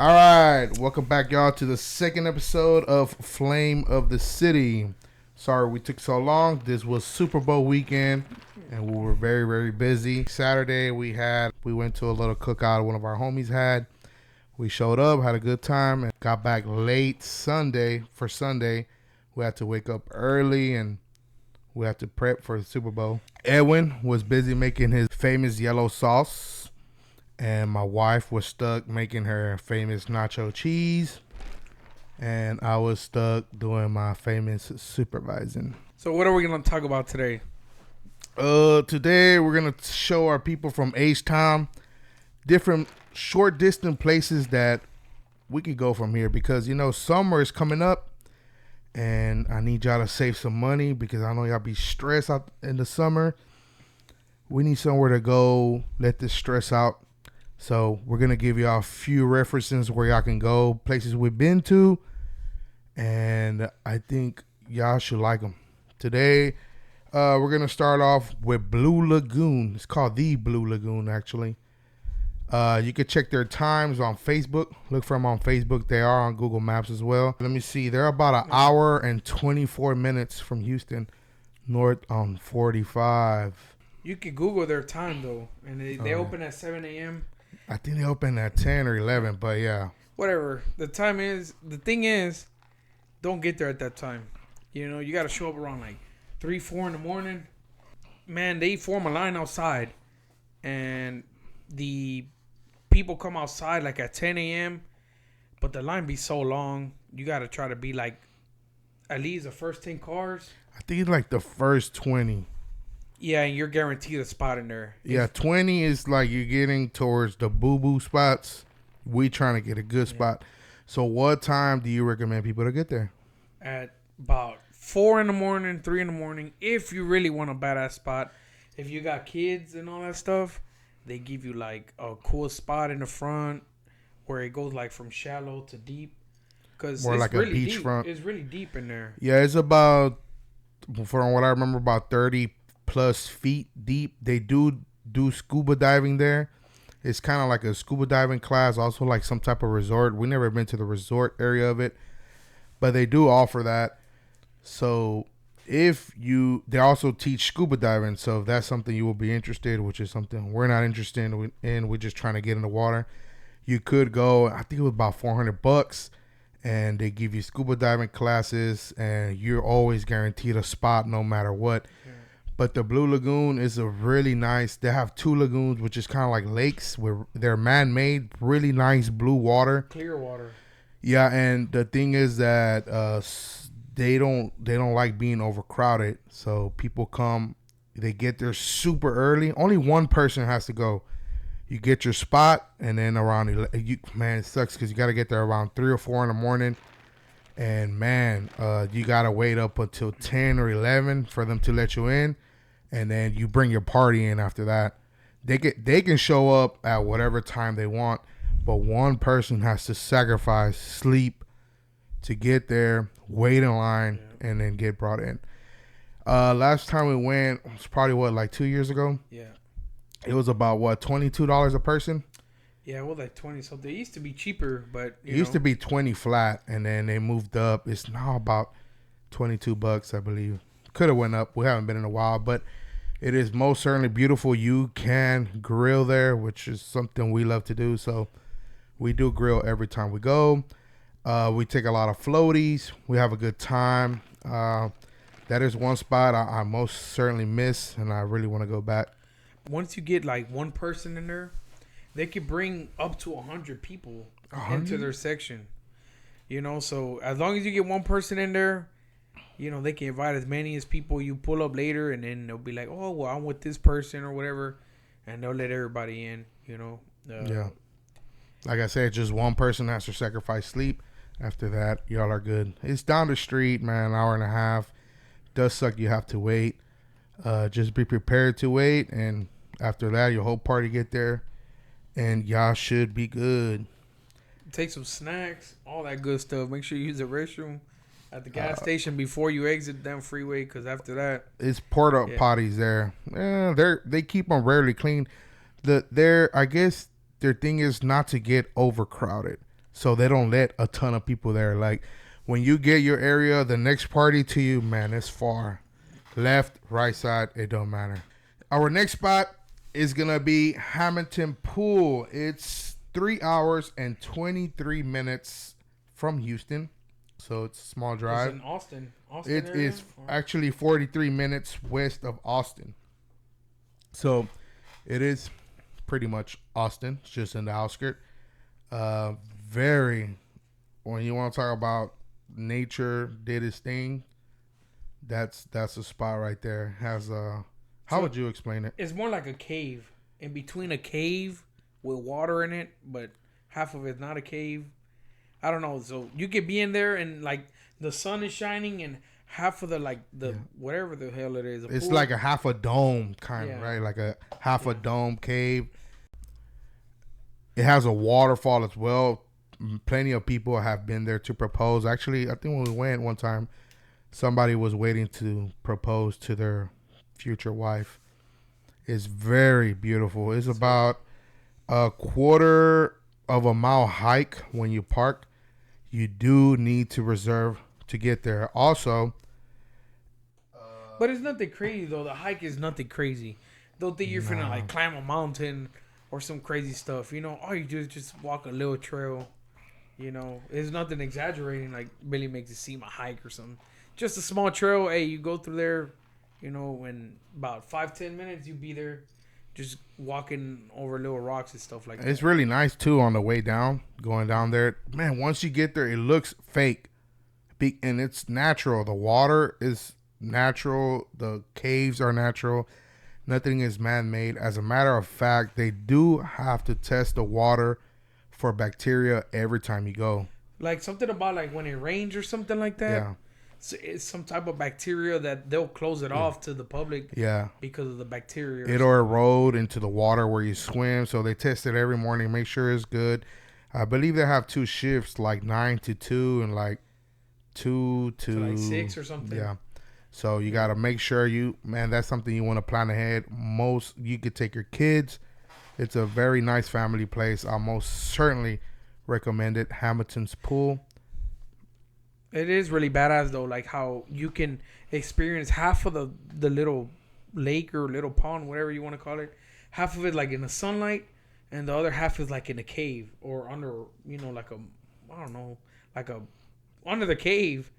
All right, welcome back, y'all, to the second episode of Flame of the City. Sorry we took so long. This was Super Bowl weekend, and we were very, very busy. Saturday, we went to a little cookout one of our homies had. We showed up, had a good time, and got back late Sunday. For Sunday, we had to wake up early, and we had to prep for the Super Bowl. Edwin was busy making his famous yellow sauce, and my wife was stuck making her famous nacho cheese, and I was stuck doing my famous supervising. So what are we going to talk about today? Today we're going to show our people from H-Town different short distance places that we could go from here, because, you know, summer is coming up, and I need y'all to save some money because I know y'all be stressed out in the summer. We need somewhere to go, let this stress out. So we're going to give y'all a few references where y'all can go, places we've been to, and I think y'all should like them. Today, we're going to start off with Blue Lagoon. It's called the Blue Lagoon, actually. You can check their times on Facebook. Look for them on Facebook. They are on Google Maps as well. Let me see. They're about an hour and 24 minutes from Houston, north on 45. You could Google their time, though, and they open at 7 a.m. I think they open at 10 or 11, but yeah. Whatever. The thing is, don't get there at that time. You know, you got to show up around like 3, 4 in the morning. Man, they form a line outside, and the people come outside like at 10 a.m., but the line be so long, you got to try to be like at least the first 10 cars. I think it's like the first 20. Yeah, and you're guaranteed a spot in there. Yeah, 20 is like you're getting towards the boo-boo spots. We trying to get a good spot. So what time do you recommend people to get there? At about 4 in the morning, 3 in the morning, if you really want a badass spot. If you got kids and all that stuff, they give you like a cool spot in the front where it goes like from shallow to deep. Because it's like really a beach deep. front. It's really deep in there. Yeah, it's about, from what I remember, about 30 plus feet deep. They do scuba diving there. It's kind of like a scuba diving class, also like some type of resort. We never been to the resort area of it, but they do offer that. So they also teach scuba diving. So if that's something you will be interested, which is something we're not interested in, we're just trying to get in the water. You could go. I think it was about $400, and they give you scuba diving classes, and you're always guaranteed a spot no matter what. Yeah. But the Blue Lagoon is a really nice. They have 2 lagoons, which is kind of like lakes where they're man-made, really nice blue water, clear water. Yeah, and the thing is that they don't like being overcrowded. So people come, they get there super early. Only one person has to go. You get your spot, and then around it sucks because you got to get there around 3 or 4 in the morning. And man, you got to wait up until 10 or 11 for them to let you in. And then you bring your party in after that. They can show up at whatever time they want, but one person has to sacrifice sleep to get there, wait in line, and then get brought in. Last time we went was probably like 2 years ago. Yeah. It was about $22 a person. Yeah, well, like 20 something. It used to be cheaper, but it used to be 20 flat, and then they moved up. It's now about $22, I believe. Could have went up. We haven't been in a while, but it is most certainly beautiful. You can grill there, which is something we love to do. So we do grill every time we go. We take a lot of floaties. We have a good time. That is one spot I most certainly miss, and I really want to go back. Once you get like one person in there, they could bring up to 100 people into their section. You know, so as long as you get one person in there, you know, they can invite as many as people. You pull up later, and then they'll be like, oh, well, I'm with this person or whatever, and they'll let everybody in, you know. Yeah. Like I said, just one person has to sacrifice sleep. After that, y'all are good. It's down the street, man, an hour and a half. Does suck you have to wait. Just be prepared to wait, and after that, your whole party get there, and y'all should be good. Take some snacks, all that good stuff. Make sure you use the restroom at the gas station before you exit the damn freeway, because after that, it's porta potties there. They keep them rarely clean. I guess their thing is not to get overcrowded. so they don't let a ton of people there. Like when you get your area, the next party to you, man, it's far. Left, right side, it don't matter. Our next spot is gonna be Hamilton Pool. It's 3 hours and 23 minutes from Houston, so it's a small It's drive. in Austin. It Area? is actually 43 minutes west of Austin, so it is pretty much Austin. It's just in the outskirts. Very, when you want to talk about nature did its thing, that's a spot right there. Has a, how would you explain it? It's more like a cave. In between a cave with water in it, but half of it's not a cave. I don't know. So you could be in there and like the sun is shining and half of the whatever the hell it is. It's pool. like a half a dome kind of, Yeah. right? Like a half a dome cave. It has a waterfall as well. Plenty of people have been there to propose. Actually, I think when we went one time, somebody was waiting to propose to their future wife. It's very beautiful. It's about a quarter of a mile hike when you park. You do need to reserve to get there. Also, But it's nothing crazy though. The hike is nothing crazy. Don't think you're finna like climb a mountain or some crazy stuff. You know, all you do is just walk a little trail. You know, it's nothing exaggerating like Billy makes it seem a hike or something. Just a small trail. Hey, you go through there, you know, in about 5-10 minutes you be there, just walking over little rocks and stuff like that. it's really nice too on the way down, going down there. Man, once you get there, it looks fake, and it's natural. The water is natural. The caves are natural. Nothing is man-made. As a matter of fact, they do have to test the water for bacteria every time you go. Like something about like when it rains or something like that. Yeah. So it's some type of bacteria that they'll close it off to the public. Yeah. Because of the bacteria. It'll erode into the water where you swim. So they test it every morning, make sure it's good. I believe they have 2 shifts, like 9 to 2 and like 2 to like 6 or something. Yeah. So you got to make sure that's something you want to plan ahead. You could take your kids. It's a very nice family place. I most certainly recommend it. Hamilton's Pool. It is really badass though, like how you can experience half of the little lake or little pond, whatever you want to call it. Half of it like in the sunlight, and the other half is like in a cave or under, you know, like under the cave.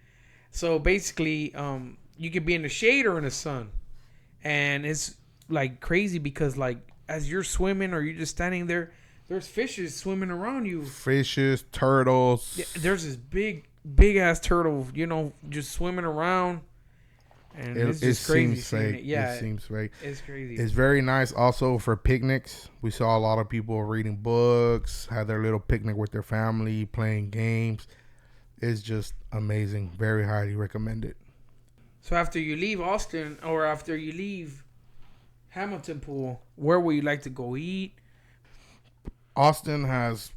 So basically, you could be in the shade or in the sun, and it's like crazy because like as you're swimming or you're just standing there, there's fishes swimming around you. Fishes, turtles. Yeah, there's this big ass turtle, you know, just swimming around, and it's just crazy seeing it. Yeah, it seems fake. It's crazy. It's very nice also for picnics. We saw a lot of people reading books, had their little picnic with their family, playing games. It's just amazing. Very highly recommended. So after you leave Austin or after you leave Hamilton Pool, where would you like to go eat? Austin has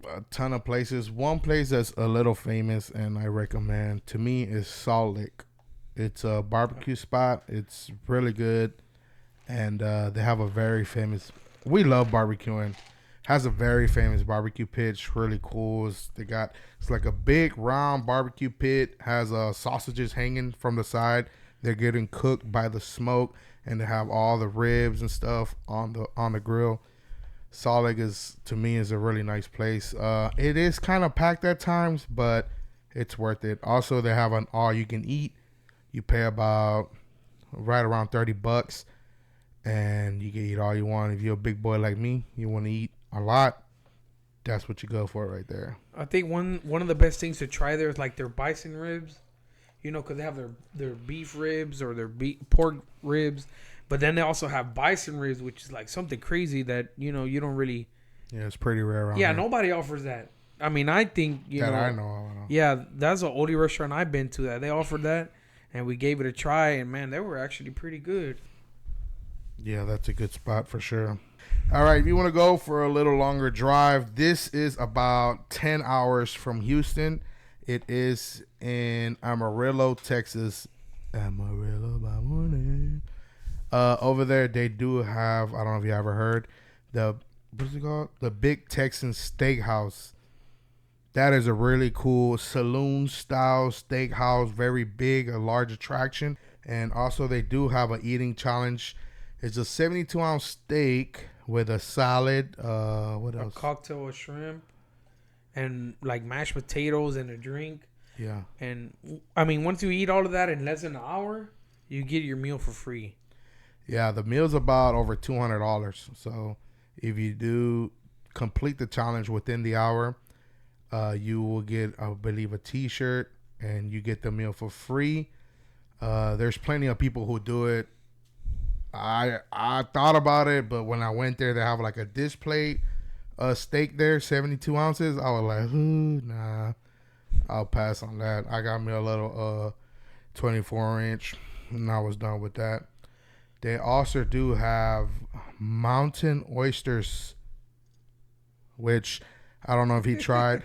a ton of places. One place that's a little famous and I recommend to me is Salt Lake. It's a barbecue spot. It's really good, and they have a very famous. We love barbecuing. Has a very famous barbecue pit. Really cool. It's like a big round barbecue pit. Has sausages hanging from the side. They're getting cooked by the smoke, and they have all the ribs and stuff on the grill. Salt Lake to me is a really nice place. It is kind of packed at times, but it's worth it. Also, they have an all you can eat. You pay about right around $30, and you can eat all you want. If you're a big boy like me, you want to eat a lot, that's what you go for right there. I think one of the best things to try there is like their bison ribs, you know, because they have their beef ribs or their pork ribs, but then they also have bison ribs, which is like something crazy that, you know, you don't really. Yeah, it's pretty rare around Yeah, here. nobody offers that. I mean, I think I know. Yeah, that's the only restaurant I've been to that they offered that, and we gave it a try, and man, they were actually pretty good. Yeah, that's a good spot for sure. All right, if you want to go for a little longer drive, this is about 10 hours from Houston. It is in Amarillo, Texas. Amarillo by morning. Over there, they do have, I don't know if you ever heard, what's it called? The Big Texan Steakhouse. That is a really cool saloon style steakhouse, very big, a large attraction. And also, they do have a eating challenge. It's a 72-ounce steak with a salad. What A else? cocktail of shrimp and like mashed potatoes and a drink. Yeah. And I mean, once you eat all of that in less than an hour, you get your meal for free. Yeah, the meal's about over $200. So if you do complete the challenge within the hour, you will get, I believe, a T-shirt, and you get the meal for free. There's plenty of people who do it. I thought about it, but when I went there, they have like a dish plate, steak there, 72 ounces. I was like, ooh, nah, I'll pass on that. I got me a little 24-inch, and I was done with that. They also do have mountain oysters, which I don't know if he tried,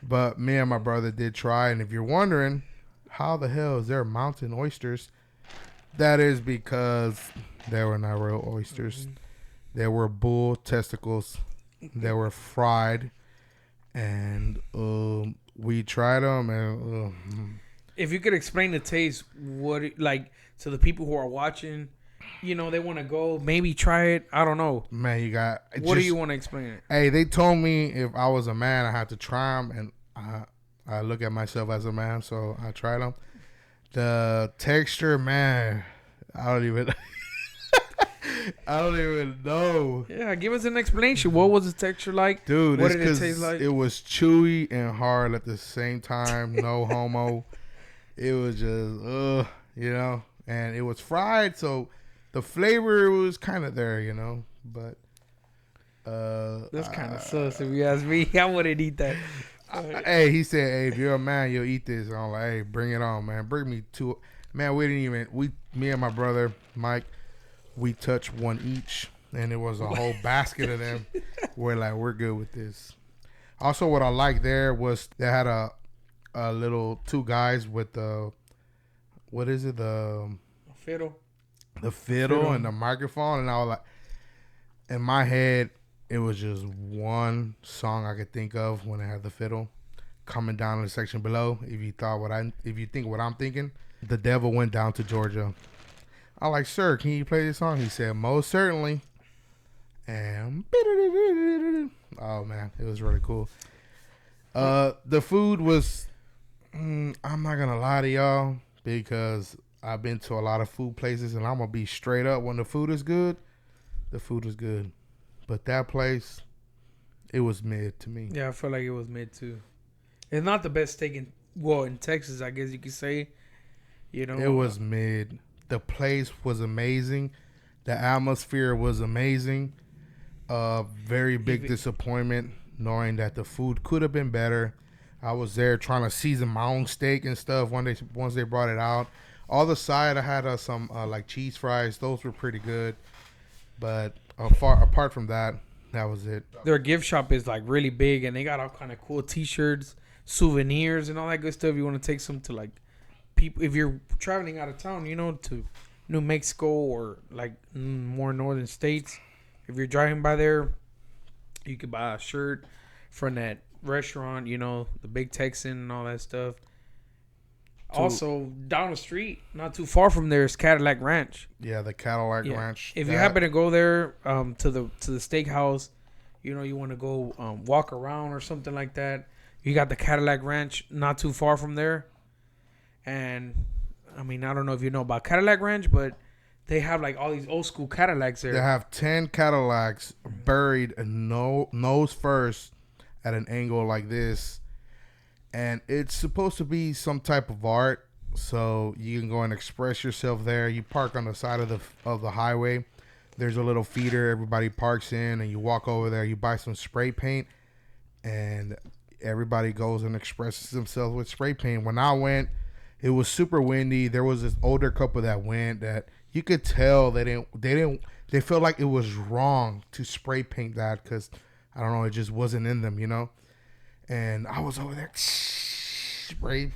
but me and my brother did try. And if you're wondering, how the hell is there mountain oysters? That is because they were not real oysters. They were bull testicles. They were fried, and we tried them. And If you could explain the taste, like to the people who are watching, they want to go, maybe try it. I don't know. man, you got What do you want to explain it? Hey, they told me if I was a man, I had to try them, and I look at myself as a man, so I tried them. The texture, man, I don't even know. Yeah, give us an explanation. What was the texture like? Dude, What it's did it taste like? It was chewy and hard at the same time. No homo. It was just, and it was fried, so the flavor was kind of there, but That's kind of sus if you ask me. I wouldn't eat that. Hey, he said, hey, if you're a man, you'll eat this. And I'm like, hey, bring it on, man. Bring me two. Man, me and my brother, Mike, we touched one each, and it was a whole basket of them. We're good with this. Also, what I liked there was they had a little two guys with the, what is it? The Fiddle. The fiddle and the microphone. And I was like, in my head, it was just one song I could think of when I had the fiddle. Coming down in the section below. If you think what I'm thinking, The Devil Went Down to Georgia. I like, sir, can you play this song? He said, most certainly. And oh man, it was really cool. The food was, I'm not gonna lie to y'all, because I've been to a lot of food places, and I'm gonna be straight up. When the food is good, the food is good. But that place, it was mid to me. Yeah, I feel like it was mid too. It's not the best steak in Texas, I guess you could say. It was mid. The place was amazing. The atmosphere was amazing. Very big disappointment knowing that the food could have been better. I was there trying to season my own steak and stuff once they brought it out. All the side, I had some like cheese fries. Those were pretty good. But apart from that, that was it. Their gift shop is like really big, and they got all kind of cool T-shirts, souvenirs, and all that good stuff. You want to take some to like people if you're traveling out of town, to New Mexico or like more northern states. If you're driving by there, you could buy a shirt from that restaurant, the Big Texan and all that stuff. Also, down the street, not too far from there, is Cadillac Ranch. Yeah, the Cadillac Ranch. If you happen to go there, to the steakhouse, you want to go walk around or something like that, you got the Cadillac Ranch not too far from there. And I mean, I don't know if you know about Cadillac Ranch, but they have like all these old school Cadillacs there. They have 10 Cadillacs buried nose first at an angle like this. And it's supposed to be some type of art, so you can go and express yourself there. You park on the side of the highway. There's a little feeder everybody parks in, and you walk over there. You buy some spray paint, and everybody goes and expresses themselves with spray paint. When I went, it was super windy. There was this older couple that went that you could tell they felt like it was wrong to spray paint that because, I don't know, it just wasn't in them, And I was over there spray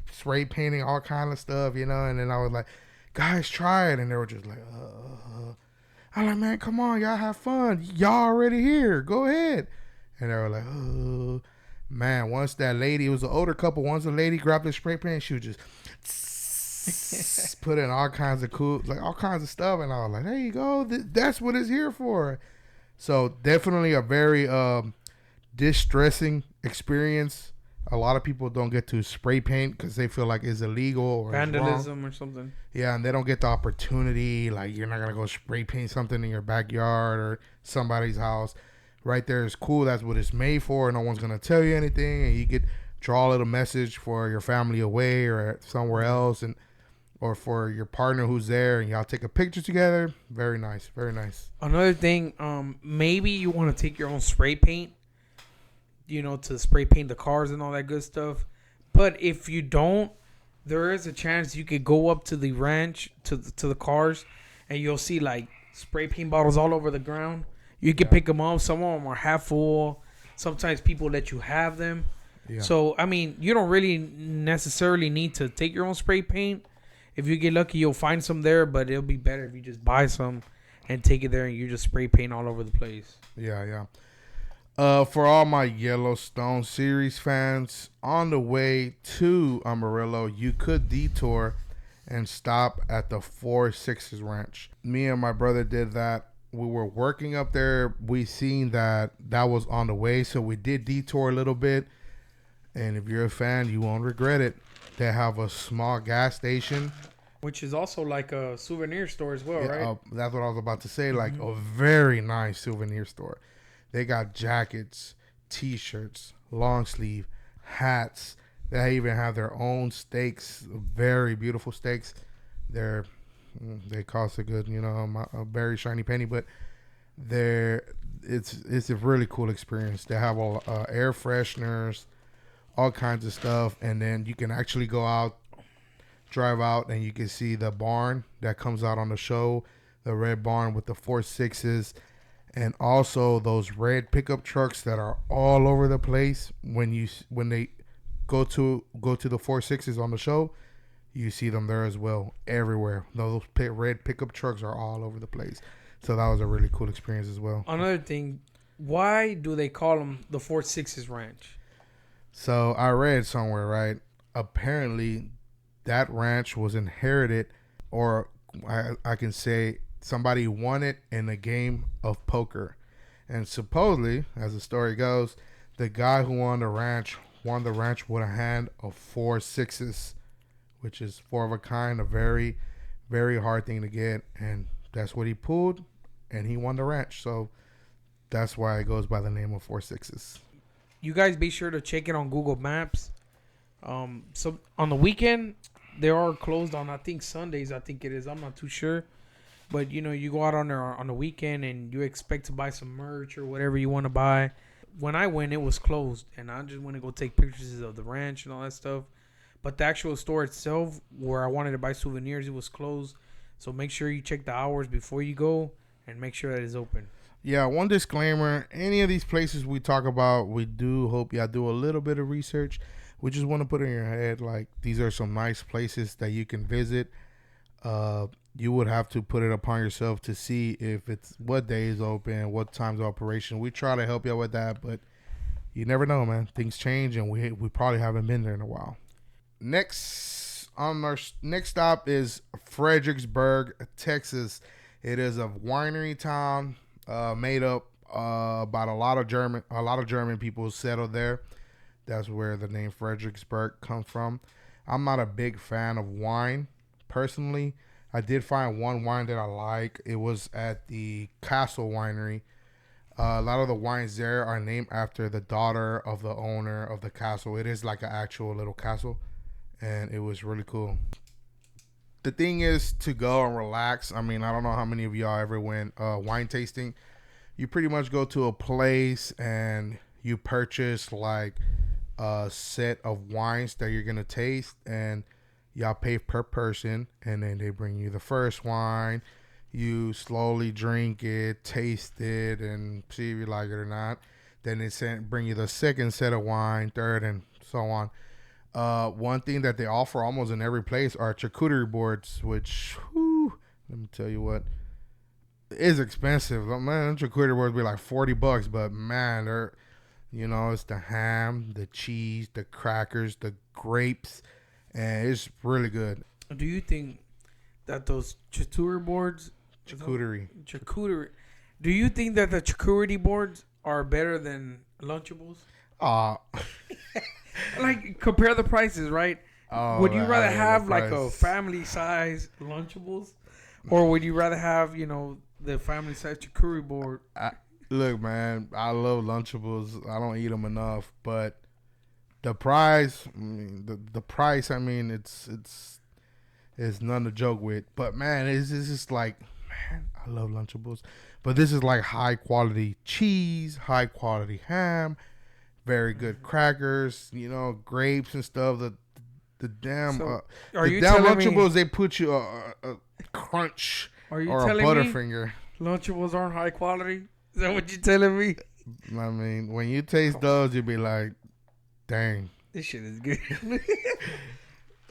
painting all kind of stuff, and then I was like, guys, try it. And they were just like, I'm like, man, come on, y'all have fun. Y'all already here. Go ahead. And they were like, Man, once that lady, it was an older couple. Once the lady grabbed the spray paint, she would just put in all kinds of cool, like all kinds of stuff, and I was like, "There you go. That's what it's here for." So definitely a very distressing experience. A lot of people don't get to spray paint because they feel like it's illegal or vandalism or something. Yeah, and they don't get the opportunity. Like, you're not gonna go spray paint something in your backyard or somebody's house. Right there is cool. That's what it's made for. No one's gonna tell you anything, and you get draw a little message for your family away or somewhere else, and or for your partner who's there, and y'all take a picture together. Very nice, very nice. Another thing, maybe you want to take your own spray paint, to spray paint the cars and all that good stuff. But if you don't, there is a chance you could go up to the ranch, to the cars, and you'll see like spray paint bottles all over the ground. You can pick them up. Some of them are half full. Sometimes people let you have them. Yeah. So, I mean, you don't really necessarily need to take your own spray paint. If you get lucky, you'll find some there, but it'll be better if you just buy some and take it there and you just spray paint all over the place. Yeah. For all my Yellowstone series fans, on the way to Amarillo, you could detour and stop at the 4 Sixes Ranch. Me and my brother did that. We were working up there. We seen that was on the way, so we did detour a little bit. And if you're a fan, you won't regret it. They have a small gas station, which is also like a souvenir store as well, right? That's what I was about to say. Like a very nice souvenir store. They got jackets, T-shirts, long sleeve, hats. They even have their own steaks, very beautiful steaks. They cost a good, a very shiny penny, but it's a really cool experience. They have all air fresheners, all kinds of stuff, and then you can actually go out, drive out, and you can see the barn that comes out on the show, the red barn with the 4 Sixes, and also those red pickup trucks that are all over the place. When they go to the 4 Sixes on the show, you see them there as well, everywhere. Those red pickup trucks are all over the place. So that was a really cool experience as well. Another thing, why do they call them the 4 Sixes Ranch? So I read somewhere, right? Apparently, that ranch was inherited, or I can say somebody won it in a game of poker. And supposedly, as the story goes, the guy who won the ranch with a hand of 4 sixes, which is 4 of a kind, a very, very hard thing to get. And that's what he pulled, and he won the ranch. So that's why it goes by the name of 4 Sixes. You guys be sure to check it on Google Maps. So on the weekend, they are closed on, I think, Sundays, I think it is. I'm not too sure. But, you go out on there on the weekend and you expect to buy some merch or whatever you want to buy. When I went, it was closed. And I just went to go take pictures of the ranch and all that stuff. But the actual store itself, where I wanted to buy souvenirs, it was closed. So make sure you check the hours before you go and make sure that it's open. Yeah, one disclaimer. Any of these places we talk about, we do hope y'all do a little bit of research. We just want to put in your head, like, these are some nice places that you can visit. You would have to put it upon yourself to see if it's what day is open, what time's operation. We try to help you with that, but you never know, man. Things change, and we probably haven't been there in a while. Next on our next stop is Fredericksburg, Texas. It is a winery town made up about a lot of German people settled there. That's where the name Fredericksburg comes from. I'm not a big fan of wine personally. I did find one wine that I like. It was at the Castle Winery. A lot of the wines there are named after the daughter of the owner of the castle. It is like an actual little castle, and it was really cool. The thing is to go and relax. I mean, I don't know how many of y'all ever went wine tasting. You pretty much go to a place and you purchase like a set of wines that you're going to taste, and y'all pay per person, and then they bring you the first wine. You slowly drink it, taste it, and see if you like it or not. Then they bring you the second set of wine, third, and so on. One thing that they offer almost in every place are charcuterie boards, which, let me tell you what, is expensive. Man, charcuterie boards be like $40, but man, You know, it's the ham, the cheese, the crackers, the grapes, and it's really good. Do you think that those charcuterie boards, Charcuterie. charcuterie, do you think that the charcuterie boards are better than Lunchables? Uh, Like compare the prices, right? Would you rather have like a price. family size Lunchables, or would you rather have the family size charcuterie board? Look, man, I love Lunchables. I don't eat them enough, but the price, I mean, the price, I mean, it's none to joke with. But man, it's just like, man, I love Lunchables. But this is like high quality cheese, high quality ham, very good crackers, grapes and stuff. The damn So, are the you damn telling me? Lunchables, they put you a crunch Are you or a telling me Butterfinger. Lunchables aren't high quality? Is that what you're telling me? I mean, when you taste those, you'll be like, dang. This shit is good.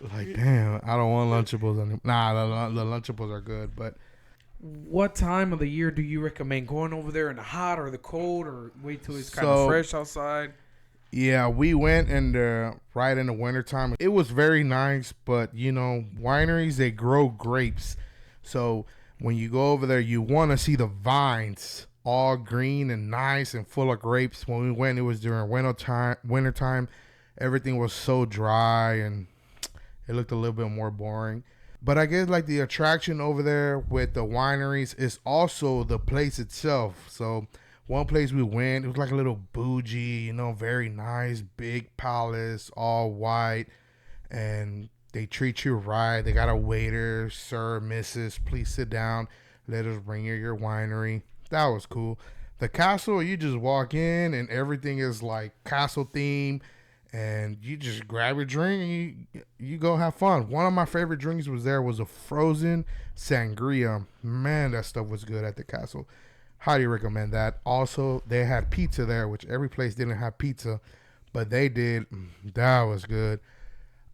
Like, damn, I don't want Lunchables anymore. Nah, the Lunchables are good, but What time of the year do you recommend going over there in the hot or the cold, or wait till it's kind of So- fresh outside? yeah, we went right in the wintertime. It was very nice, but wineries, they grow grapes. So when you go over there, you want to see the vines all green and nice and full of grapes. When we went, it was during wintertime. Everything was so dry and it looked a little bit more boring. But I guess like the attraction over there with the wineries is also the place itself. So one place we went, it was like a little bougie, very nice, big palace, all white. And they treat you right. They got a waiter, sir, missus, please sit down. Let us bring you your winery. That was cool. The castle, you just walk in and everything is like castle theme. And you just grab your drink and you go have fun. One of my favorite drinks was a frozen sangria. Man, that stuff was good at the castle. Highly recommend that. Also, they had pizza there, which every place didn't have pizza, but they did. That was good.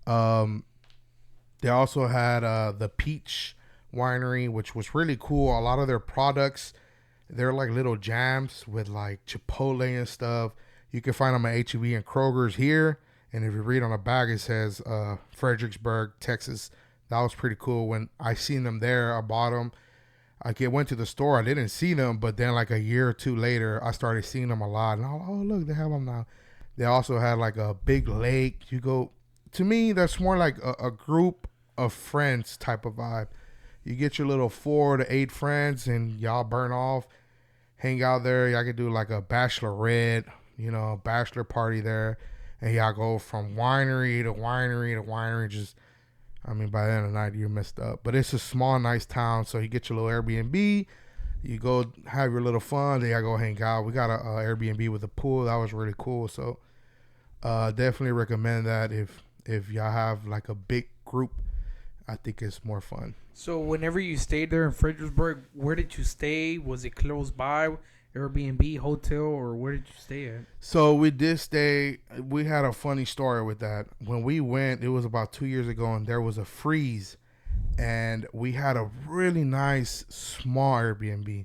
They also had the Peach Winery, which was really cool. A lot of their products, they're like little jams with like Chipotle and stuff. You can find them at H-E-B and Kroger's here. And if you read on the bag, it says Fredericksburg, Texas. That was pretty cool. When I seen them there, I bought them. I went to the store. I didn't see them, but then like a year or two later, I started seeing them a lot. And I was like, oh, look, they have them now. They also had like a big lake. To me, that's more like a group of friends type of vibe. You get your little 4 to 8 friends and y'all burn off, hang out there. Y'all can do like a bachelorette, bachelor party there. And y'all go from winery to winery to winery. By the end of the night, you're messed up. But it's a small, nice town. So you get your little Airbnb. You go have your little fun. Then y'all go hang out. We got a Airbnb with a pool. That was really cool. So definitely recommend that if y'all have like a big group. I think it's more fun. So whenever you stayed there in Fredericksburg, where did you stay? Was it close by? Airbnb, hotel, or where did you stay at? So we did stay. We had a funny story with that. When we went, it was about 2 years ago, and there was a freeze, and we had a really nice small Airbnb.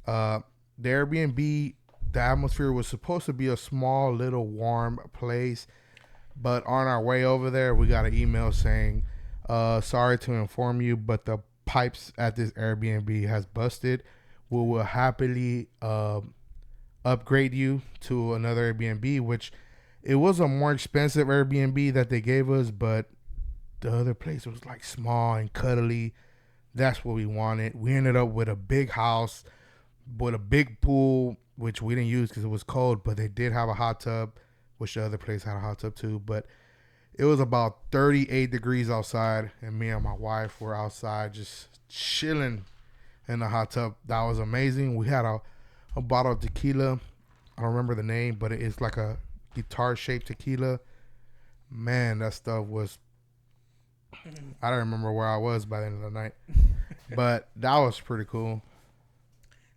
The Airbnb, the atmosphere was supposed to be a small, little warm place, but on our way over there, we got an email saying, "Sorry to inform you, but the pipes at this Airbnb has busted. We will happily upgrade you to another Airbnb," which it was a more expensive Airbnb that they gave us, but the other place was like small and cuddly. That's what we wanted. We ended up with a big house with a big pool, which we didn't use because it was cold, but they did have a hot tub, which the other place had a hot tub too. But it was about 38 degrees outside, and me and my wife were outside just chilling in the hot tub. That was amazing. We had a bottle of tequila. I don't remember the name, but it's like a guitar-shaped tequila. Man, that stuff was... I don't remember where I was by the end of the night. But that was pretty cool.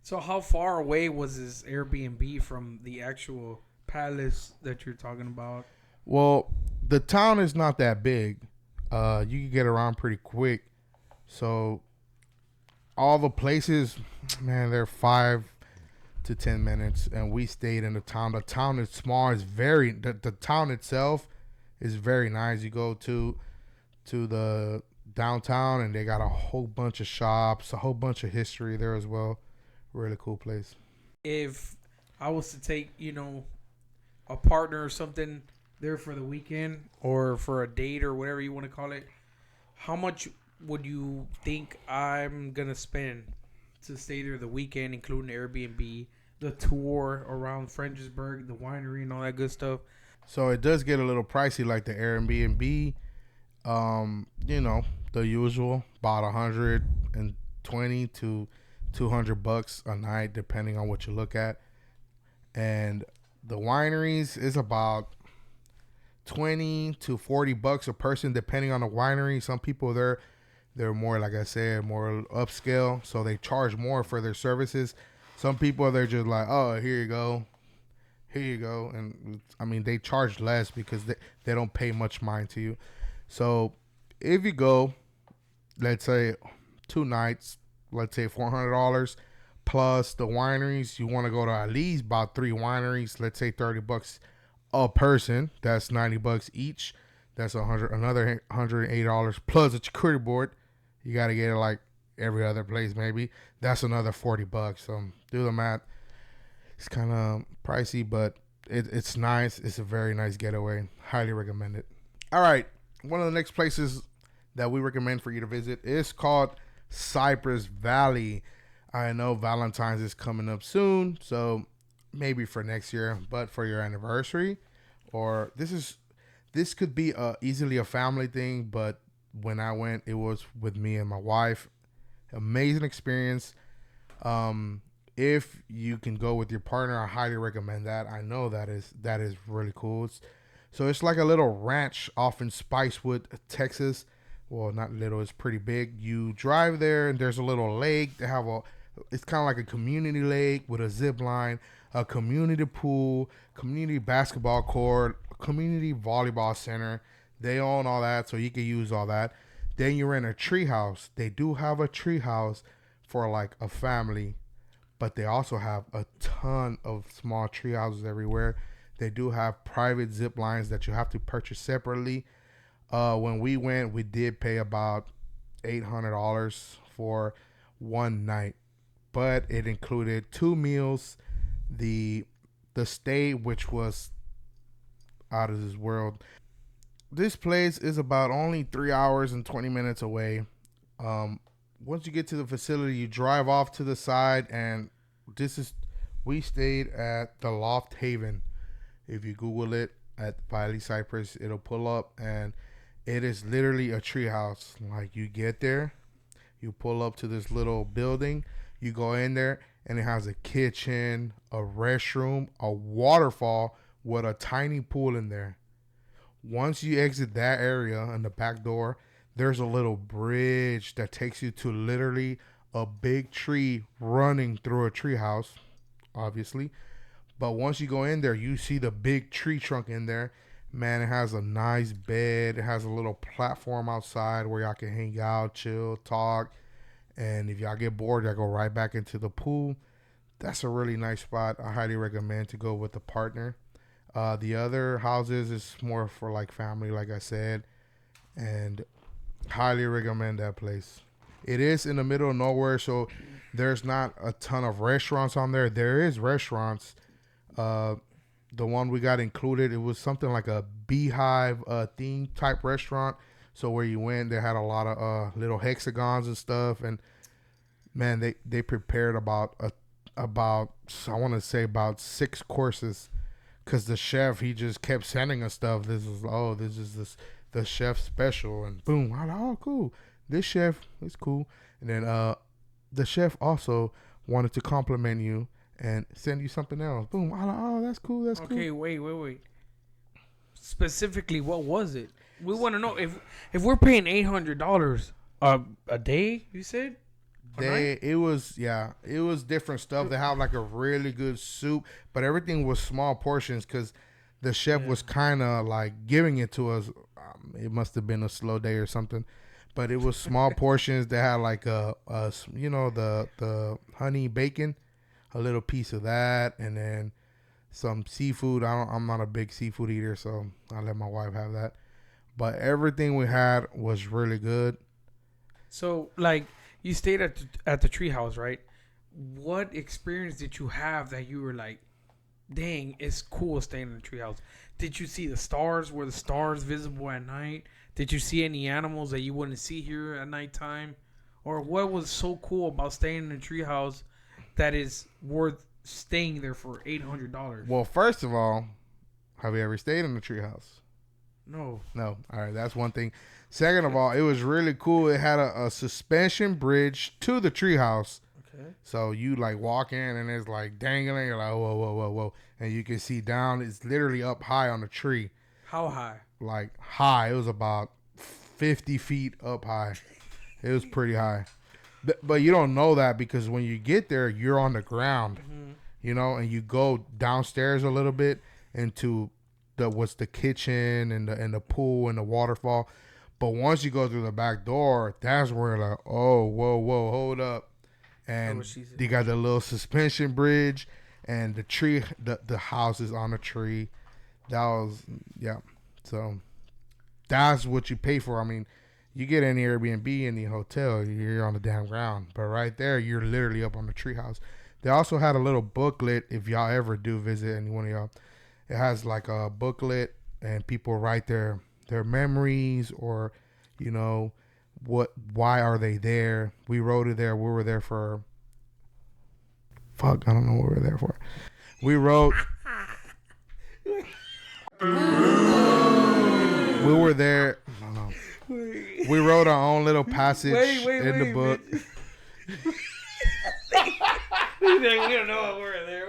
So how far away was this Airbnb from the actual palace that you're talking about? Well, the town is not that big. You can get around pretty quick. So all the places, man, they're 5 to 10 minutes, and we stayed in the town. The town is small. It's very the town itself is very nice. You go to the downtown, and they got a whole bunch of shops, a whole bunch of history there as well. Really cool place. If I was to take, a partner or something there for the weekend or for a date or whatever you want to call it, how much would you think I'm gonna spend to stay there the weekend, including the Airbnb, the tour around Fredericksburg, the winery, and all that good stuff? So it does get a little pricey, like the Airbnb. The usual, about 120 to $200 a night, depending on what you look at. And the wineries is about 20 to $40 a person, depending on the winery. Some people they're more, like I said, more upscale, so they charge more for their services. Some people, they're just like, oh, here you go, and I mean, they charge less because they don't pay much mind to you. So if you go, let's say 2 nights, let's say $400 plus the wineries, you want to go to at least about 3 wineries, let's say $30 a person. That's $90 each. That's another $108 plus a charcuterie board. You got to get it like every other place maybe. That's another $40. So do the math. It's kind of pricey, but it's nice. It's a very nice getaway. Highly recommend it. All right. One of the next places that we recommend for you to visit is called Cypress Valley. I know Valentine's is coming up soon, so maybe for next year, but for your anniversary, or this could be easily a family thing, but when I went, it was with me and my wife. Amazing experience. If you can go with your partner, I highly recommend that. I know that is really cool. It's like a little ranch off in Spicewood, Texas. Well, not little, it's pretty big. You drive there, and there's a little lake. They have it's kind of like a community lake with a zip line, a community pool, community basketball court, community volleyball center. They own all that, so you can use all that. Then you're in a treehouse. They do have a treehouse for like a family, but they also have a ton of small treehouses everywhere. They do have private zip lines that you have to purchase separately. When we went, we did pay about $800 for one night, but it included 2 meals, the stay, which was out of this world. This place is about only 3 hours and 20 minutes away. Once you get to the facility, you drive off to the side, and we stayed at the Loft Haven. If you Google it at Valley Cypress, it'll pull up, and it is literally a treehouse. Like, you get there, you pull up to this little building, you go in there, and it has a kitchen, a restroom, a waterfall with a tiny pool in there. Once you exit that area in the back door, there's a little bridge that takes you to literally a big tree running through a treehouse, obviously. But once you go in there, you see the big tree trunk in there. Man, it has a nice bed. It has a little platform outside where y'all can hang out, chill, talk. And if y'all get bored, y'all go right back into the pool. That's a really nice spot. I highly recommend to go with a partner. The other houses is more for like family, like I said. And highly recommend that place. It is in the middle of nowhere, so there's not a ton of restaurants on there. There is restaurants. The one we got included, it was something like a beehive theme type restaurant. So where you went, they had a lot of little hexagons and stuff. And man, they prepared about I want to say about 6 courses, because the chef, he just kept sending us stuff. This is the chef special, and boom, I'm like, oh cool, this chef is cool. And then the chef also wanted to compliment you and send you something else. Boom. I'm like, oh, that's cool. That's cool. Okay, wait. Specifically, what was it? We want to know if we're paying $800 a day. You said it was different stuff. They have like a really good soup, but everything was small portions because the chef was kind of like giving it to us. It must have been a slow day or something, but it was small portions. They had like the honey bacon. a little piece of that, and then some seafood. I'm not a big seafood eater, so I let my wife have that. But everything we had was really good. So, like, you stayed at the treehouse, right? What experience did you have that you were like, dang, it's cool staying in the treehouse? Did you see the stars? Were the stars visible at night? Did you see any animals that you wouldn't see here at nighttime? Or what was so cool about staying in a treehouse that is worth staying there for $800? Well, first of all, have you ever stayed in a treehouse? No. No. All right, that's one thing. Second of all, it was really cool. It had a suspension bridge to the treehouse. Okay. So you like walk in and it's like dangling. You're like, whoa, whoa, whoa, whoa. And you can see down. It's literally up high on the tree. How high? Like high. It was about 50 feet up high. It was pretty high. But you don't know that because when you get there, you're on the ground, you know, and you go downstairs a little bit into what's the kitchen and the pool and the waterfall. But once you go through the back door, that's where like, oh, whoa, whoa, hold up. And you got the little suspension bridge and the tree, the house is on a tree. That was, yeah. So that's what you pay for. I mean, you get any Airbnb, any hotel, you're on the damn ground. But right there, you're literally up on the treehouse. They also had a little booklet if y'all ever do visit any one of y'all. It has like a booklet and people write their memories or, you know, why are they there. We wrote it there. We were there for, I don't know what we were there for. We wrote, we were there, I don't know. We wrote our own little passage in the book. We don't know what we're there.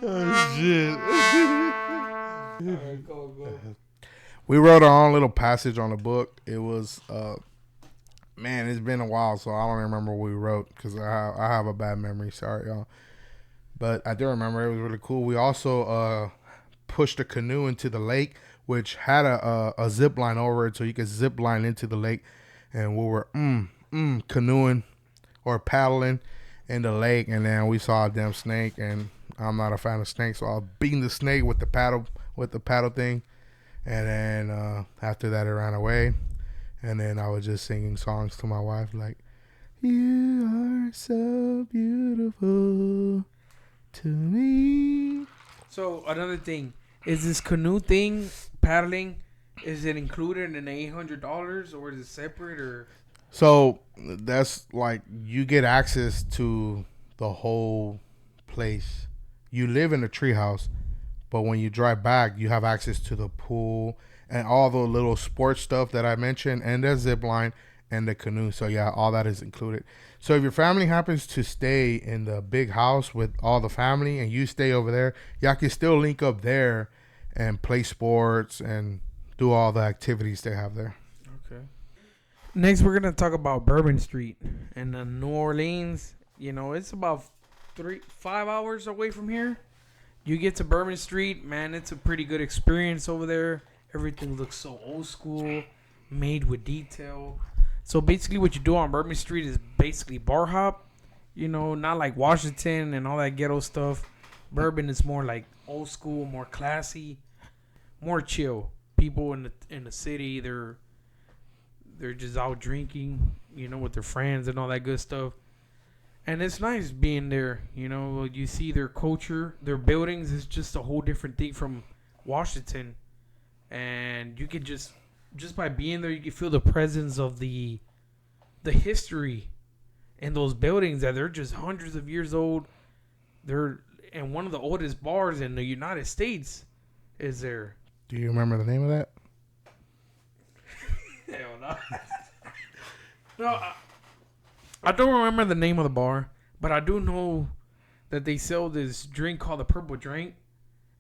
Oh, shit. All right, go. We wrote our own little passage on the book. It was, man, it's been a while, so I don't remember what we wrote because I have a bad memory. Sorry, y'all. But I do remember it was really cool. We also pushed a canoe into the lake, which had a zip line over it, so you could zip line into the lake. And we were canoeing or paddling in the lake, and then we saw a damn snake, and I'm not a fan of snakes, so I was beating the snake with the paddle thing. And then after that, it ran away. And then I was just singing songs to my wife like, "You are so beautiful to me." So another thing, is this canoe thing, paddling, is it included in the $800 or is it separate or? So that's like you get access to the whole place. You live in a treehouse, but when you drive back, you have access to the pool and all the little sports stuff that I mentioned, and the zip line and the canoe. So yeah, all that is included. So if your family happens to stay in the big house with all the family and you stay over there, y'all can still link up there and play sports and do all the activities they have there. Okay. Next, we're gonna talk about Bourbon Street in New Orleans. You know, it's about 5 hours away from here. You get to Bourbon Street, man, it's a pretty good experience over there. Everything looks so old school, made with detail. So basically what you do on Bourbon Street is basically bar hop. You know, not like Washington and all that ghetto stuff. Bourbon is more like old school, more classy, more chill. People in the city, they're just out drinking, you know, with their friends and all that good stuff. And it's nice being there, you know. You see their culture, their buildings is just a whole different thing from Washington. And you could just by being there, you can feel the presence of the history in those buildings that they're just hundreds of years old. They're and one of the oldest bars in the United States is there. Do you remember the name of that? Hell no. No, I don't remember the name of the bar, but I do know that they sell this drink called the Purple Drink.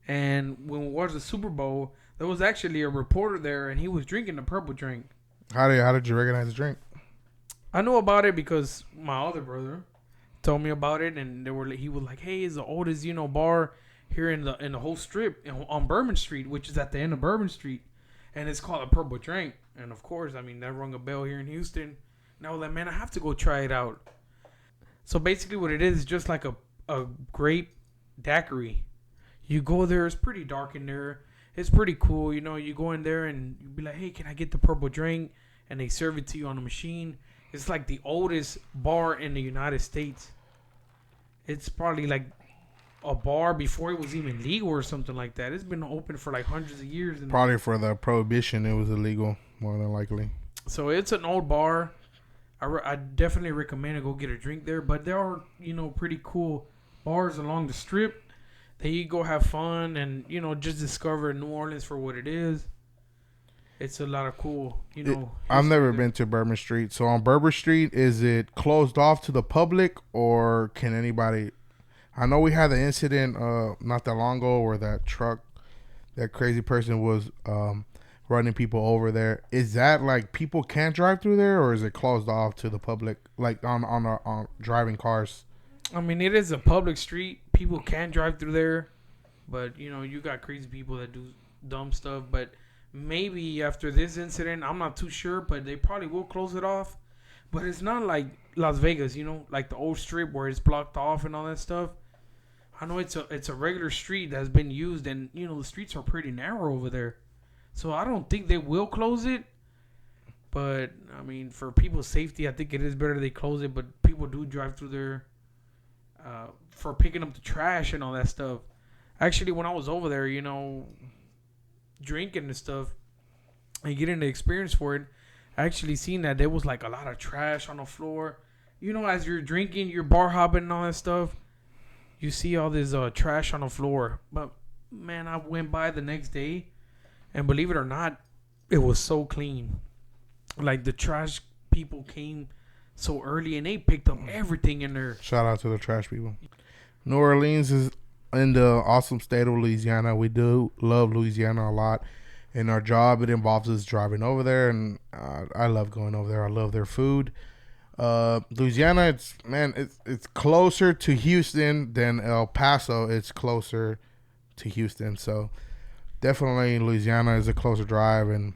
And when we watched the Super Bowl, there was actually a reporter there, and he was drinking the Purple Drink. How did you recognize the drink? I know about it because my other brother told me about it, and he was like, "Hey, it's the oldest bar here in the whole strip on Bourbon Street, which is at the end of Bourbon Street, and it's called a Purple Drink." And of course, I mean that rung a bell here in Houston. And I was like, "Man, I have to go try it out." So basically, what it is just like a a grape daiquiri. You go there, it's pretty dark in there. It's pretty cool. You go in there and you be like, hey, can I get the purple drink? And they serve it to you on a machine. It's like the oldest bar in the United States. It's probably like a bar before it was even legal or something like that. It's been open for like hundreds of years. Probably for the prohibition, it was illegal, more than likely. So it's an old bar. I definitely recommend to go get a drink there. But there are, pretty cool bars along the strip that you go have fun and, just discover New Orleans for what it is. It's a lot of cool, I've never been to Bourbon Street. So on Bourbon Street, is it closed off to the public or can anybody... I know we had the incident not that long ago where that crazy person was running people over there. Is that like people can't drive through there or is it closed off to the public, like on driving cars? I mean, it is a public street. People can drive through there. But, you got crazy people that do dumb stuff. But maybe after this incident, I'm not too sure, but they probably will close it off. But it's not like Las Vegas, like the old strip where it's blocked off and all that stuff. I know it's a regular street that's been used, and the streets are pretty narrow over there, so I don't think they will close it. But I mean, for people's safety, I think it is better they close it. But people do drive through there for picking up the trash and all that stuff. Actually, when I was over there, drinking and stuff, and getting the experience for it, I actually seen that there was like a lot of trash on the floor. As you're drinking, you're bar hopping and all that stuff. You see all this trash on the floor. But, man, I went by the next day, and believe it or not, it was so clean. Like, the trash people came so early, and they picked up everything in there. Shout out to the trash people. New Orleans is in the awesome state of Louisiana. We do love Louisiana a lot. In our job, it involves us driving over there, and I love going over there. I love their food. Louisiana, it's closer to Houston than El Paso. It's closer to Houston, so definitely Louisiana is a closer drive, and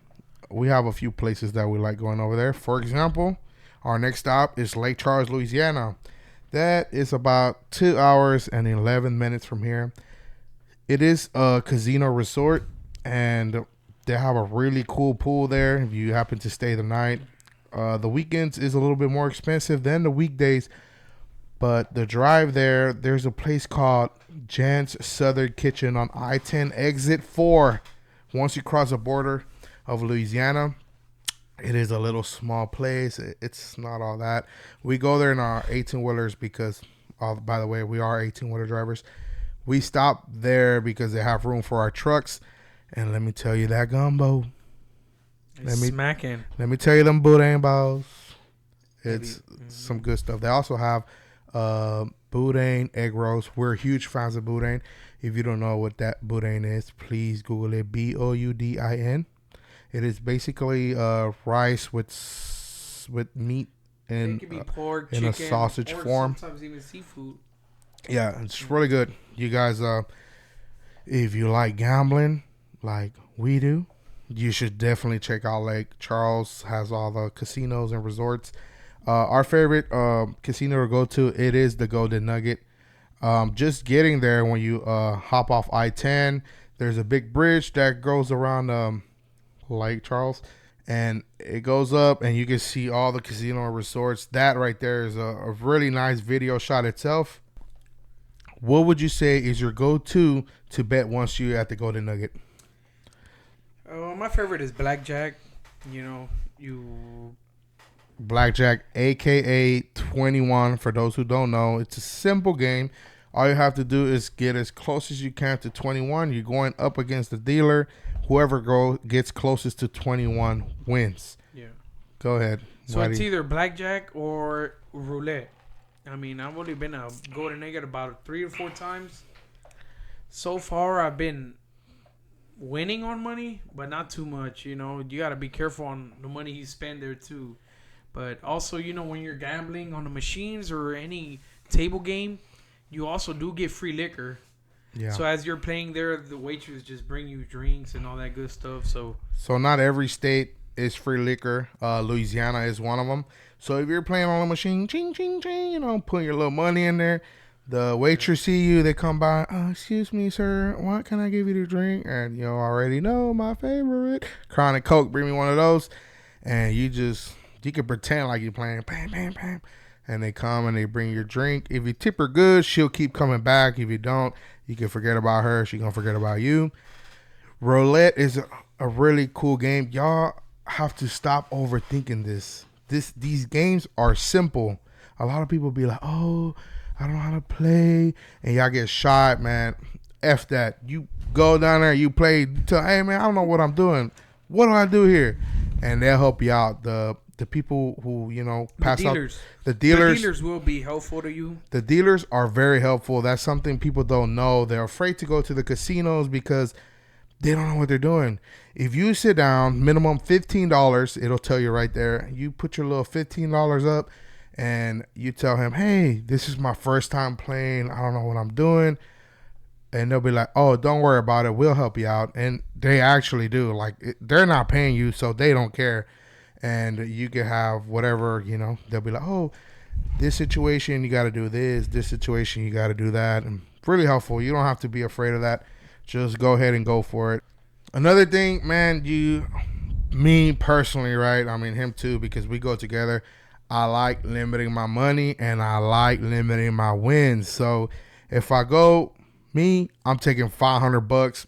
we have a few places that we like going over there. For example, our next stop is Lake Charles, Louisiana. That is about 2 hours and 11 minutes from here. It is a casino resort, and they have a really cool pool there if you happen to stay the night. The weekends is a little bit more expensive than the weekdays, but the drive there's a place called Jan's Southern Kitchen on I-10 exit 4. Once you cross the border of Louisiana, it is a little small place. It's not all that. We go there in our 18-wheelers because, by the way, we are 18-wheeler drivers. We stop there because they have room for our trucks. And let me tell you that gumbo. Smacking. Let me tell you them boudin balls. It's some good stuff. They also have boudin egg rolls. We're huge fans of boudin. If you don't know what that boudin is, please Google it. Boudin. It is basically rice with meat and it can be pork, in chicken, a sausage or form. Sometimes even seafood. Yeah, it's really good. You guys, if you like gambling like we do, you should definitely check out Lake Charles. Has all the casinos and resorts. Our favorite casino to go to, it is the Golden Nugget. Just getting there when you hop off I-10, there's a big bridge that goes around Lake Charles, and it goes up and you can see all the casino and resorts. That right there is a really nice video shot itself. What would you say is your go-to to bet once you're at the Golden Nugget? My favorite is blackjack. Blackjack, aka 21. For those who don't know, it's a simple game. All you have to do is get as close as you can to 21. You're going up against the dealer. Whoever gets closest to 21 wins. Yeah. Go ahead. So it's either blackjack or roulette. I mean, I've only been a Golden Nugget about 3 or 4 times. So far, I've been winning on money, but not too much. You got to be careful on the money you spend there too. But also, when you're gambling on the machines or any table game, you also do get free liquor. Yeah. So as you're playing there, the waitress just bring you drinks and all that good stuff. So not every state is free liquor. Louisiana is one of them. So if you're playing on a machine, ching, ching, ching, put your little money in there, The waitress see you, they come by. Excuse me, sir. What can I give you to drink? And you already know my favorite, Chronic Coke. Bring me one of those. And you can pretend like you're playing, bam, bam, bam. And they come and they bring your drink. If you tip her good, she'll keep coming back. If you don't, you can forget about her. She gonna forget about you. Roulette is a really cool game. Y'all have to stop overthinking this. These games are simple. A lot of people be like, oh, I don't know how to play, and y'all get shot, man. F that. You go down there, you play. You tell, hey man, I don't know what I'm doing. What do I do here? And they'll help you out. The people who pass out. The dealers will be helpful to you. The dealers are very helpful. That's something people don't know. They're afraid to go to the casinos because they don't know what they're doing. If you sit down, minimum $15, it'll tell you right there. You put your little $15 up and you tell him, hey, this is my first time playing. I don't know what I'm doing. And they'll be like, oh, don't worry about it. We'll help you out. And they actually do. Like, they're not paying you, so they don't care. And you can have whatever, they'll be like, oh, this situation, you got to do this. This situation, you got to do that. And really helpful. You don't have to be afraid of that. Just go ahead and go for it. Another thing, man, me personally, right? I mean, him too, because we go together. I like limiting my money and I like limiting my wins. So if I go, I'm taking $500.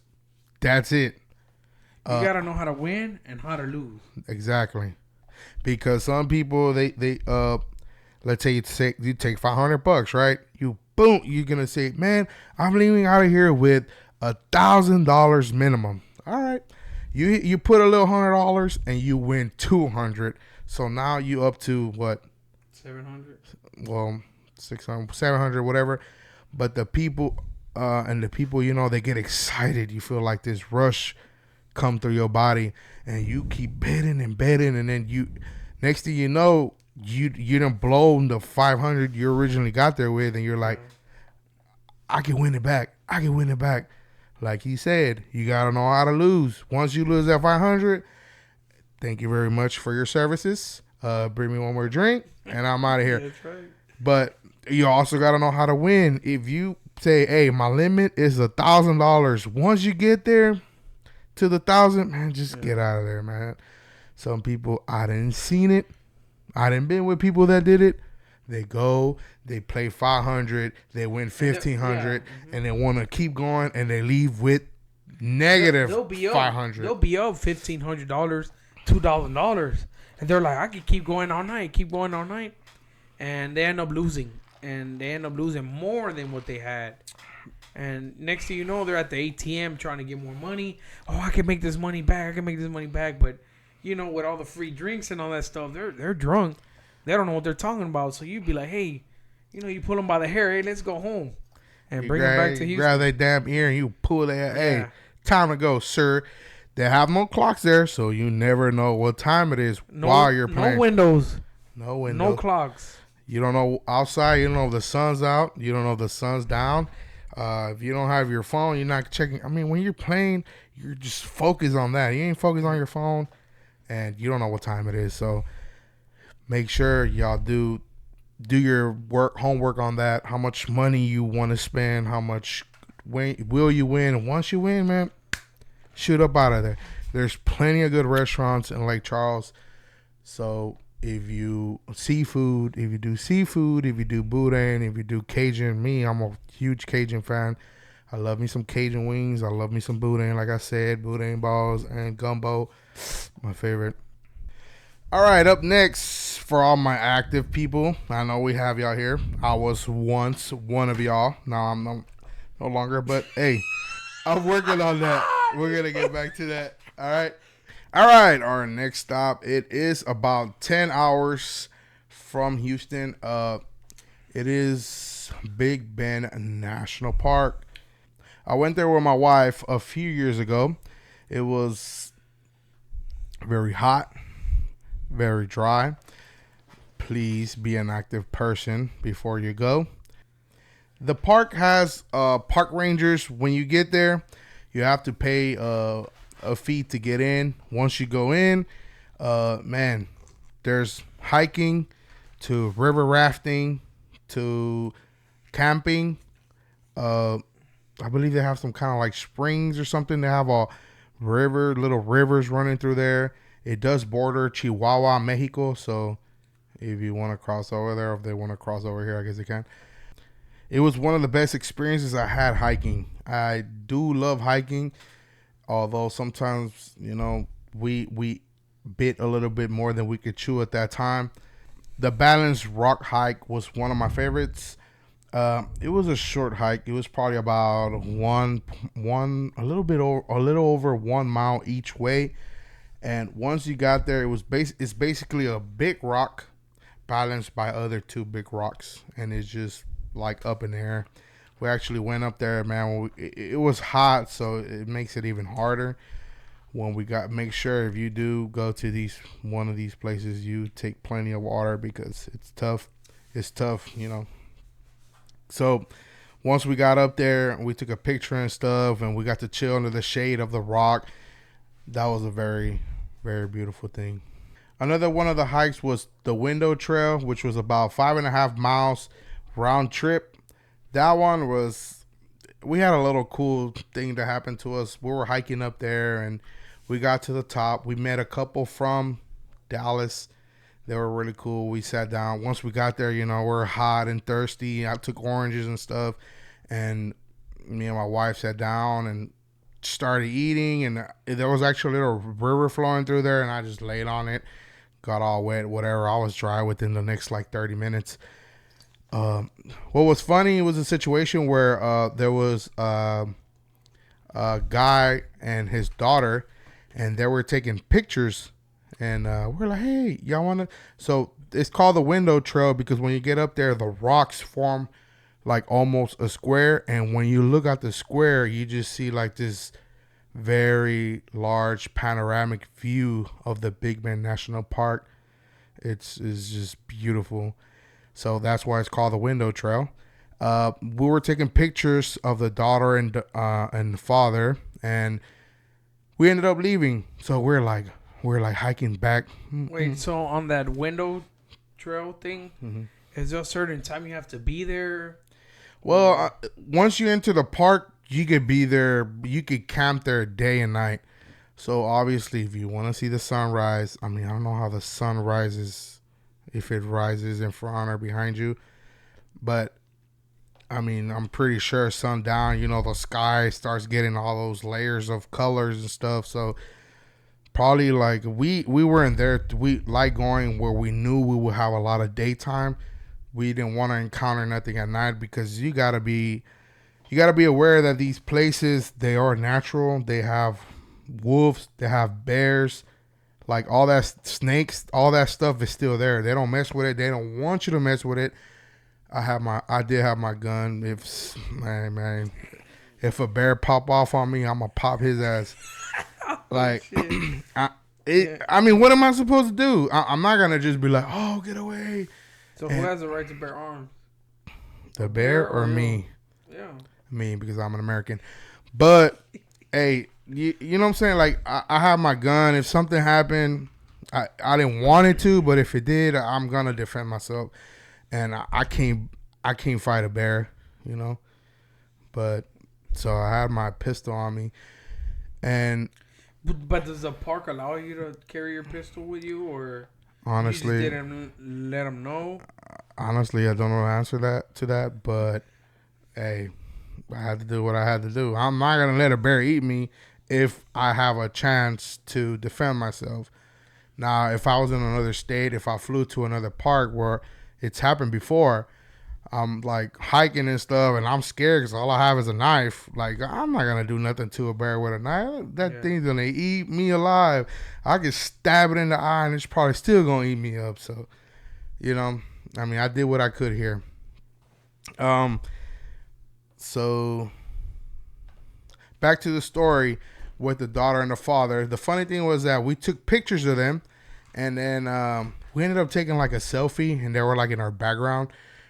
That's it. You gotta know how to win and how to lose. Exactly. Because some people, they let's say you take $500, right? You're gonna say, man, I'm leaving out of here with $1,000 minimum. All right, you put a little $100 and you win $200. So now you up to what? 700. Well, 600, 700, whatever. But the people, they get excited. You feel like this rush come through your body, and you keep betting and betting, and then next thing you know, you done blown the 500 you originally got there with, and you're like, I can win it back. I can win it back. Like he said, you gotta know how to lose. Once you lose that 500, thank you very much for your services. Bring me one more drink, and I'm out of here. That's right. But you also gotta know how to win. If you say, hey, my limit is $1,000. Once you get there to the 1,000, man, just get out of there, man. Some people, I didn't seen it. I didn't been with people that did it. They go, they play 500, they win 1,500, and they want to keep going, and they leave with negative 500. They'll be up $1,500, $2,000, and they're like, I could keep going all night, and they end up losing, more than what they had. And next thing you know, they're at the ATM trying to get more money. Oh, I can make this money back. But with all the free drinks and all that stuff, they're drunk. They don't know what they're talking about. So you'd be like, hey, you pull them by the hair. Hey, let's go home. And bring them back to Houston. Grab their damn ear and you pull their, hey, time to go, sir. They have no clocks there, so you never know what time it is while you're playing. No windows. No clocks. You don't know outside. You don't know if the sun's out. You don't know if the sun's down. If you don't have your phone, you're not checking. I mean, when you're playing, you're just focused on that. You ain't focused on your phone, and you don't know what time it is. So make sure y'all do your homework on that. How much money you want to spend? How much will you win? And once you win, man, shoot up out of there. There's plenty of good restaurants in Lake Charles. So if you do seafood, if you do boudin, if you do Cajun, I'm a huge Cajun fan. I love me some Cajun wings. I love me some boudin, like I said, boudin balls and gumbo, my favorite. All right, up next for all my active people. I know we have y'all here. I was once one of y'all. Now I'm no longer, but hey, I'm working on that. We're going to get back to that. All right, our next stop, it is about 10 hours from Houston. It is Big Bend National Park. I went there with my wife a few years ago. It was very hot, very dry. Please be an active person before you go. The park has park rangers. When you get there, you have to pay a fee to get in. Once you go in, man, there's hiking to river rafting to camping. Uh, I believe they have some kind of like springs or something. They have a river, little rivers running through there. It does border Chihuahua, Mexico. So if you want to cross over there, if they want to cross over here, I guess they can. It was one of the best experiences I had hiking. I do love hiking, although sometimes, we bit a little bit more than we could chew at that time. The balanced rock hike was one of my favorites. It was a short hike. It was probably about a little over 1 mile each way. And once you got there, it's basically a big rock balanced by other two big rocks, and it's just like up in the air. We actually went up there, man. It was hot, so it makes it even harder. Make sure if you do go to one of these places, you take plenty of water because it's tough. It's tough. So once we got up there, we took a picture and stuff, and we got to chill under the shade of the rock. That was a very, very beautiful thing. Another one of the hikes was the Window Trail, which was about 5.5 miles round trip. That one we had a little cool thing that happened to us. We were hiking up there, and we got to the top. We met a couple from Dallas. They were really cool. We sat down. Once we got there, we're hot and thirsty. I took oranges and stuff, and me and my wife sat down and started eating. And there was actually a little river flowing through there, and I just laid on it, got all wet, whatever. I was dry within the next 30 minutes. What was funny was a situation where there was a guy and his daughter, and they were taking pictures. And we're like, hey, y'all want to? So it's called the Window Trail because when you get up there, the rocks form like almost a square. And when you look at the square, you just see like this very large panoramic view of the Big Bend National Park. It's just beautiful. So that's why it's called the Window Trail. We were taking pictures of the daughter and the father, and we ended up leaving. So we're like hiking back. Wait, so on that Window Trail thing, is there a certain time you have to be there? Well, once you enter the park, you could be there. You could camp there day and night. So obviously, if you want to see the sunrise, I don't know how the sun rises, if it rises in front or behind you, but I'm pretty sure sundown, the sky starts getting all those layers of colors and stuff. So probably we weren't there. We like going where we knew we would have a lot of daytime. We didn't want to encounter nothing at night because you gotta be aware that these places, they are natural. They have wolves, they have bears, like all that snakes, all that stuff is still there. They don't mess with it. They don't want you to mess with it. I did have my gun. If a bear pop off on me, I'm gonna pop his ass. What am I supposed to do? I'm not gonna just be like, oh, get away. So who has the right to bear arms? The bear or me? Yeah. Me, because I'm an American. But hey, you know what I'm saying? Like I have my gun. If something happened, I didn't want it to, but if it did, I'm gonna defend myself. And I can't fight a bear, But so I had my pistol on me, and. But does the park allow you to carry your pistol with you, or honestly, you just didn't let them know? Honestly, I don't know the answer to that, but hey, I had to do what I had to do. I'm not gonna let a bear eat me if I have a chance to defend myself. Now, if I was in another state, if I flew to another park where it's happened before, I'm like hiking and stuff, and I'm scared because all I have is a knife. Like, I'm not gonna do nothing to a bear with a knife. That thing's gonna eat me alive. I could stab it in the eye, and it's probably still gonna eat me up. So, I did what I could here. So back to the story with the daughter and the father. The funny thing was that we took pictures of them, and then we ended up taking like a selfie, and they were like in our background.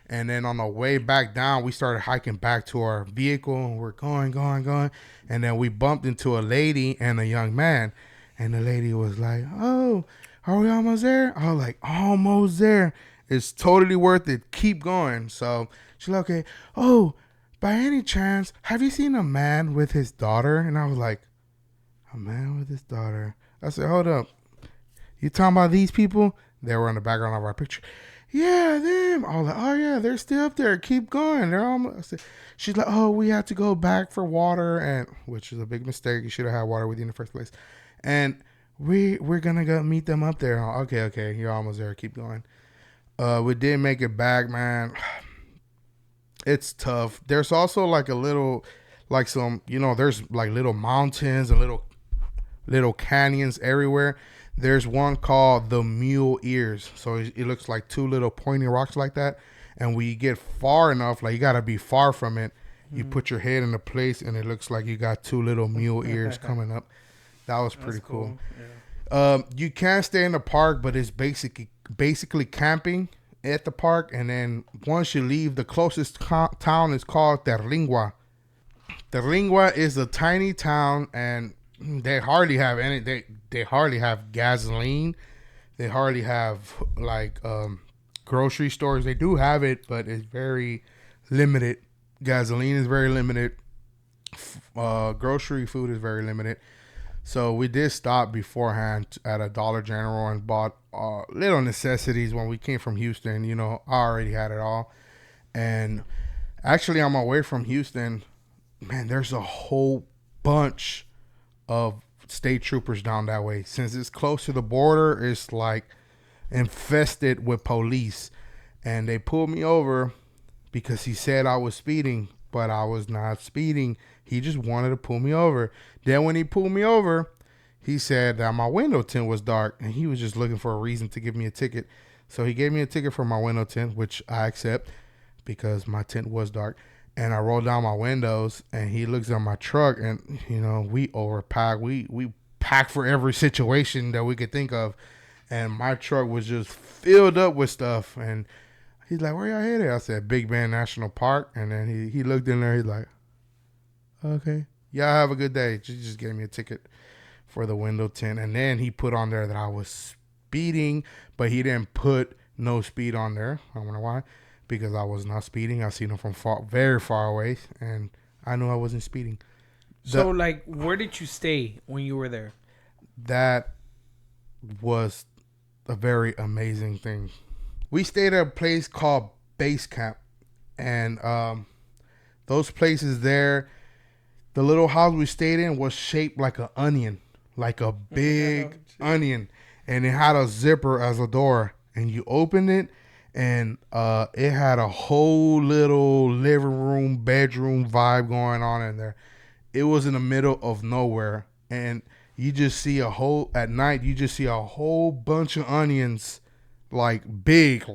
And then on the way back down, we started hiking back to our vehicle, and we're going. And then we bumped into a lady and a young man. And the lady was like, oh, are we almost there? I was like, almost there. It's totally worth it. Keep going. So she's like, okay. Oh, by any chance, have you seen a man with his daughter? And I was like, a man with his daughter. I said, hold up. You talking about these people? They were in the background of our picture. Yeah, them. I was like, oh yeah, they're still up there. Keep going. They're almost. She's like, oh, we had to go back for water, and which is a big mistake. You should have had water with you in the first place. And we're gonna go meet them up there. Okay, you're almost there. Keep going. We did make it back, man. It's tough. There's also like a little, like some, there's like little mountains and little canyons everywhere. There's one called the Mule Ears. So it looks like two little pointy rocks like that. And when you get far enough, like you got to be far from it, you put your head in a place and it looks like you got two little mule ears coming up. That was pretty cool. Yeah. You can stay in the park, but it's basically camping at the park. And then once you leave, the closest town is called Terlingua. Terlingua is a tiny town, and they hardly have they hardly have gasoline. They hardly have like grocery stores. They do have it, but it's very limited. Gasoline is very limited. Grocery food is very limited. So we did stop beforehand at a Dollar General and bought little necessities when we came from Houston. I already had it all. And actually on my way from Houston, man, there's a whole bunch of state troopers down that way. Since it's close to the border, it's like infested with police. And they pulled me over because he said I was speeding, but I was not speeding. He just wanted to pull me over. Then when he pulled me over, he said that my window tint was dark, and he was just looking for a reason to give me a ticket. So he gave me a ticket for my window tint, which I accept because my tint was dark. And I rolled down my windows, and he looks at my truck, and we overpack. We pack for every situation that we could think of, and my truck was just filled up with stuff. And he's like, "Where y'all headed?" I said, "Big Bend National Park." And then he looked in there. He's like, "Okay, y'all have a good day." She just gave me a ticket for the window tint, and then he put on there that I was speeding, but he didn't put no speed on there. I don't know why. Because I was not speeding. I seen him from very far away, and I knew I wasn't speeding. So, where did you stay when you were there? That was a very amazing thing. We stayed at a place called Base Camp, and those places there, the little house we stayed in was shaped like an onion, like a big onion, and it had a zipper as a door, and you opened it. And it had a whole little living room, bedroom vibe going on in there. It was in the middle of nowhere. And you just see at night, you just see a whole bunch of onions, like big.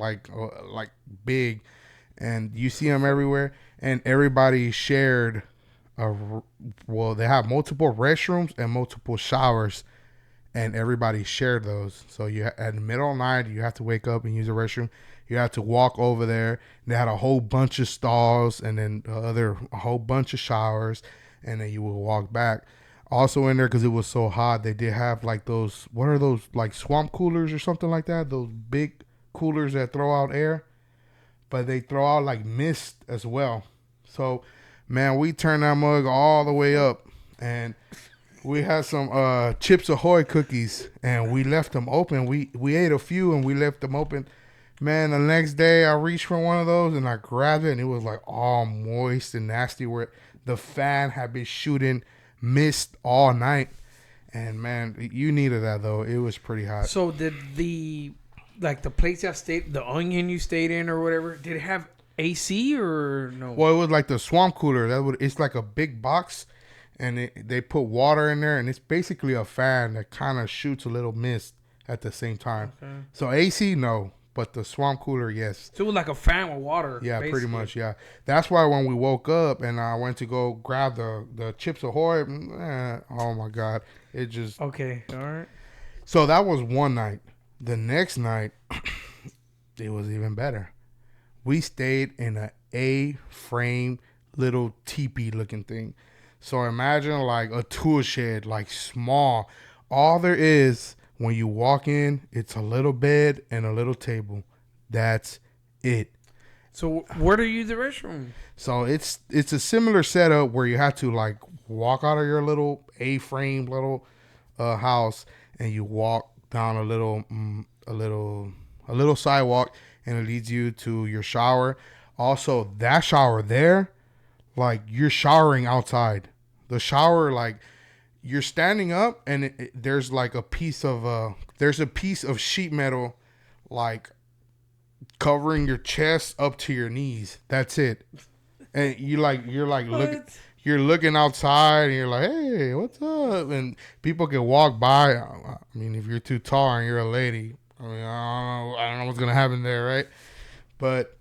And you see them everywhere. And everybody shared, they have multiple restrooms and multiple showers. And everybody shared those. So at the middle of the night, you have to wake up and use the restroom. You have to walk over there. They had a whole bunch of stalls, and then a whole bunch of showers, and then you will walk back. Also in there, because it was so hot, they did have like those, what are those, like swamp coolers or something like that? Those big coolers that throw out air, but they throw out like mist as well. So, man, we turned that mug all the way up, and we had some Chips Ahoy cookies, and we left them open. We ate a few, and we left them open. Man, the next day I reached for one of those and I grabbed it, and it was like all moist and nasty where the fan had been shooting mist all night. And man, you needed that though. It was pretty hot. So did the place you stayed, the onion you stayed in or whatever, did it have AC or no? Well, it was like the swamp cooler. It's like a big box, and they put water in there, and it's basically a fan that kind of shoots a little mist at the same time. Okay. So AC, no. But the swamp cooler, yes. So it was like a fan with water. Yeah, basically. Pretty much, yeah. That's why when we woke up and I went to go grab the Chips Ahoy, oh my God. It just... Okay, all right. So that was one night. The next night, it was even better. We stayed in an A-frame little teepee looking thing. So imagine like a tool shed, like small. All there is... When you walk in, it's a little bed and a little table. That's it. So where do you use the restroom? So it's a similar setup where you have to like walk out of your little A-frame little house, and you walk down a little sidewalk, and it leads you to your shower. Also, that shower there, like you're showering outside. The shower, like you're standing up, and there's like a piece of sheet metal, like covering your chest up to your knees. That's it. And you're looking outside, and you're like, hey, what's up? And people can walk by. I mean, if you're too tall and you're a lady, I mean, I don't know what's gonna happen there, right? But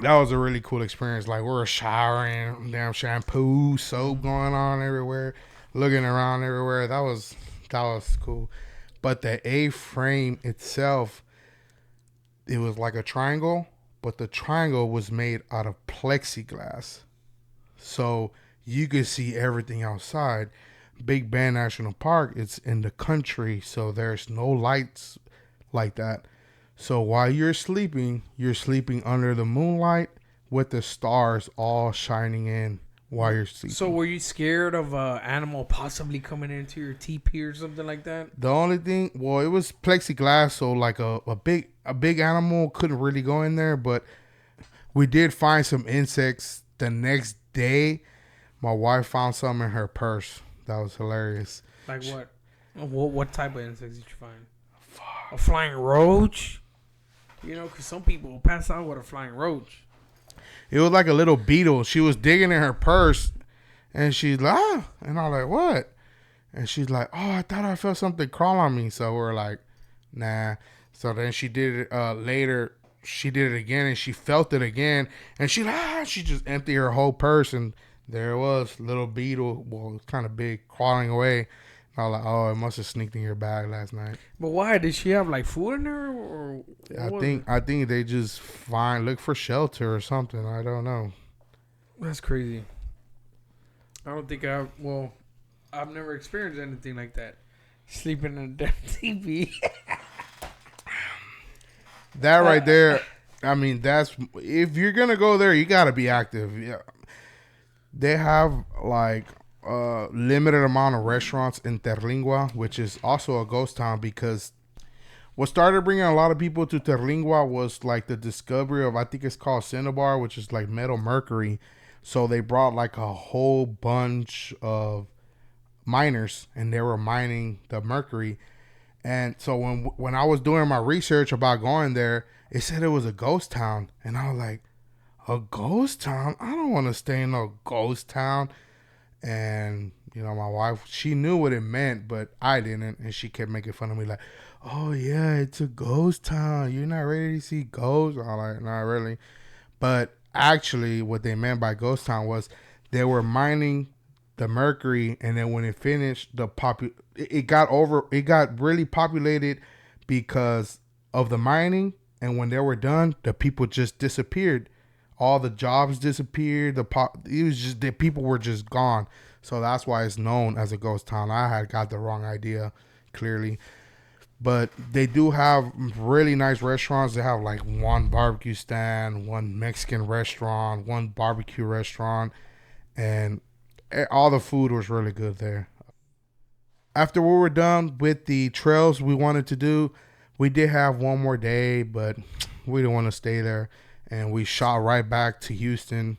that was a really cool experience. Like, we were showering, damn shampoo, soap going on everywhere, looking around everywhere. That was cool. But the A-frame itself, it was like a triangle, but the triangle was made out of plexiglass. So you could see everything outside. Big Bend National Park, it's in the country, so there's no lights like that. So while you're sleeping under the moonlight with the stars all shining in while you're sleeping. So were you scared of an animal possibly coming into your teepee or something like that? The only thing, well, it was plexiglass, so like a big animal couldn't really go in there, but we did find some insects the next day. My wife found some in her purse. That was hilarious. Like what? What type of insects did you find? A flying roach? You know, because some people will pass out with a flying roach. It was like a little beetle. She was digging in her purse, and she's like, ah. And I'm like, what? And she's like, oh, I thought I felt something crawl on me. So we're like, nah. So then she did it later. She did it again, and she felt it again. And she just emptied her whole purse, and there it was, little beetle. Well, it's kind of big, crawling away. I was like, oh, it must have sneaked in your bag last night. But why? Did she have like food in her, or I think they just look for shelter or something. I don't know. That's crazy. I don't think I've never experienced anything like that. Sleeping in a damn TV. That right there, I mean, that's, if you're gonna go there, you gotta be active. Yeah, they have like limited amount of restaurants in Terlingua, which is also a ghost town, because what started bringing a lot of people to Terlingua was like the discovery of, I think it's called Cinnabar, which is like metal mercury. So they brought like a whole bunch of miners, and they were mining the mercury. And so when I was doing my research about going there, it said it was a ghost town, and I was like, a ghost town? I don't want to stay in a ghost town. And, you know, my wife, she knew what it meant, but I didn't. And she kept making fun of me like, oh, yeah, it's a ghost town. You're not ready to see ghosts? I'm like, not really. But actually, what they meant by ghost town was they were mining the mercury, and then when it finished, it got really populated because of the mining. And when they were done, the people just disappeared. All the jobs disappeared. It was just the people were just gone. So that's why it's known as a ghost town. I had got the wrong idea, clearly. But they do have really nice restaurants. They have like one barbecue stand, one Mexican restaurant, one barbecue restaurant, and all the food was really good there. After we were done with the trails we wanted to do, we did have one more day, but we didn't want to stay there. And we shot right back to Houston.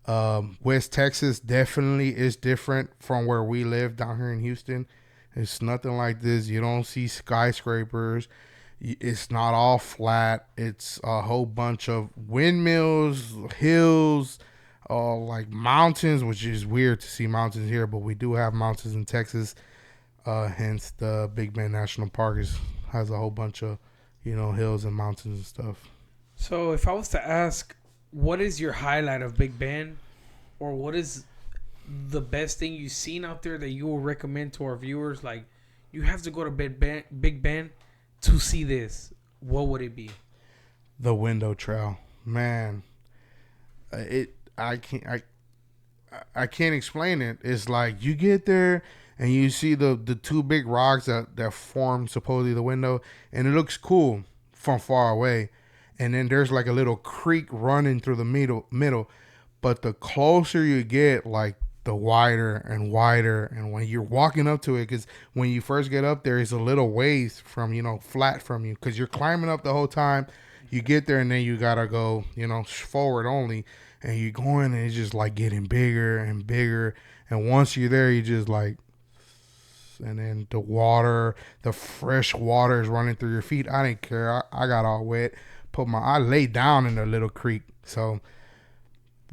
West Texas definitely is different from where we live down here in Houston. It's nothing like this. You don't see skyscrapers. It's not all flat. It's a whole bunch of windmills, hills, like mountains, which is weird to see mountains here, but we do have mountains in Texas. Hence the Big Bend National Park has a whole bunch of, hills and mountains and stuff. So if I was to ask, what is your highlight of Big Bend, or what is the best thing you've seen out there that you will recommend to our viewers? Like, you have to go to Big Bend to see this. What would it be? The window trail, man. I can't explain it. It's like you get there and you see the two big rocks that form supposedly the window, and it looks cool from far away, and then there's like a little creek running through the middle. But the closer you get, like the wider and wider, and when you're walking up to it, because when you first get up there, it's a little ways from flat from you, because you're climbing up the whole time. You get there and then you gotta go forward only, and you're going and it's just like getting bigger and bigger, and once you're there, you just like, and then the fresh water is running through your feet. I didn't care. I got all wet. I laid down in the little creek. So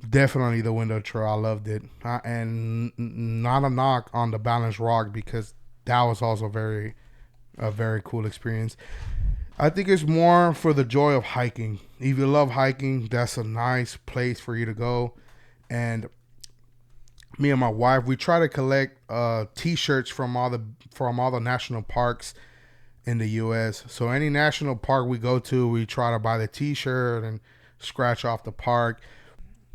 definitely the window trail. I loved it. And not a knock on the Balanced Rock, because that was also a very cool experience. I think it's more for the joy of hiking. If you love hiking, that's a nice place for you to go. And me and my wife, we try to collect T-shirts from all the national parks in the U.S. So any national park we go to, we try to buy the T-shirt and scratch off the park.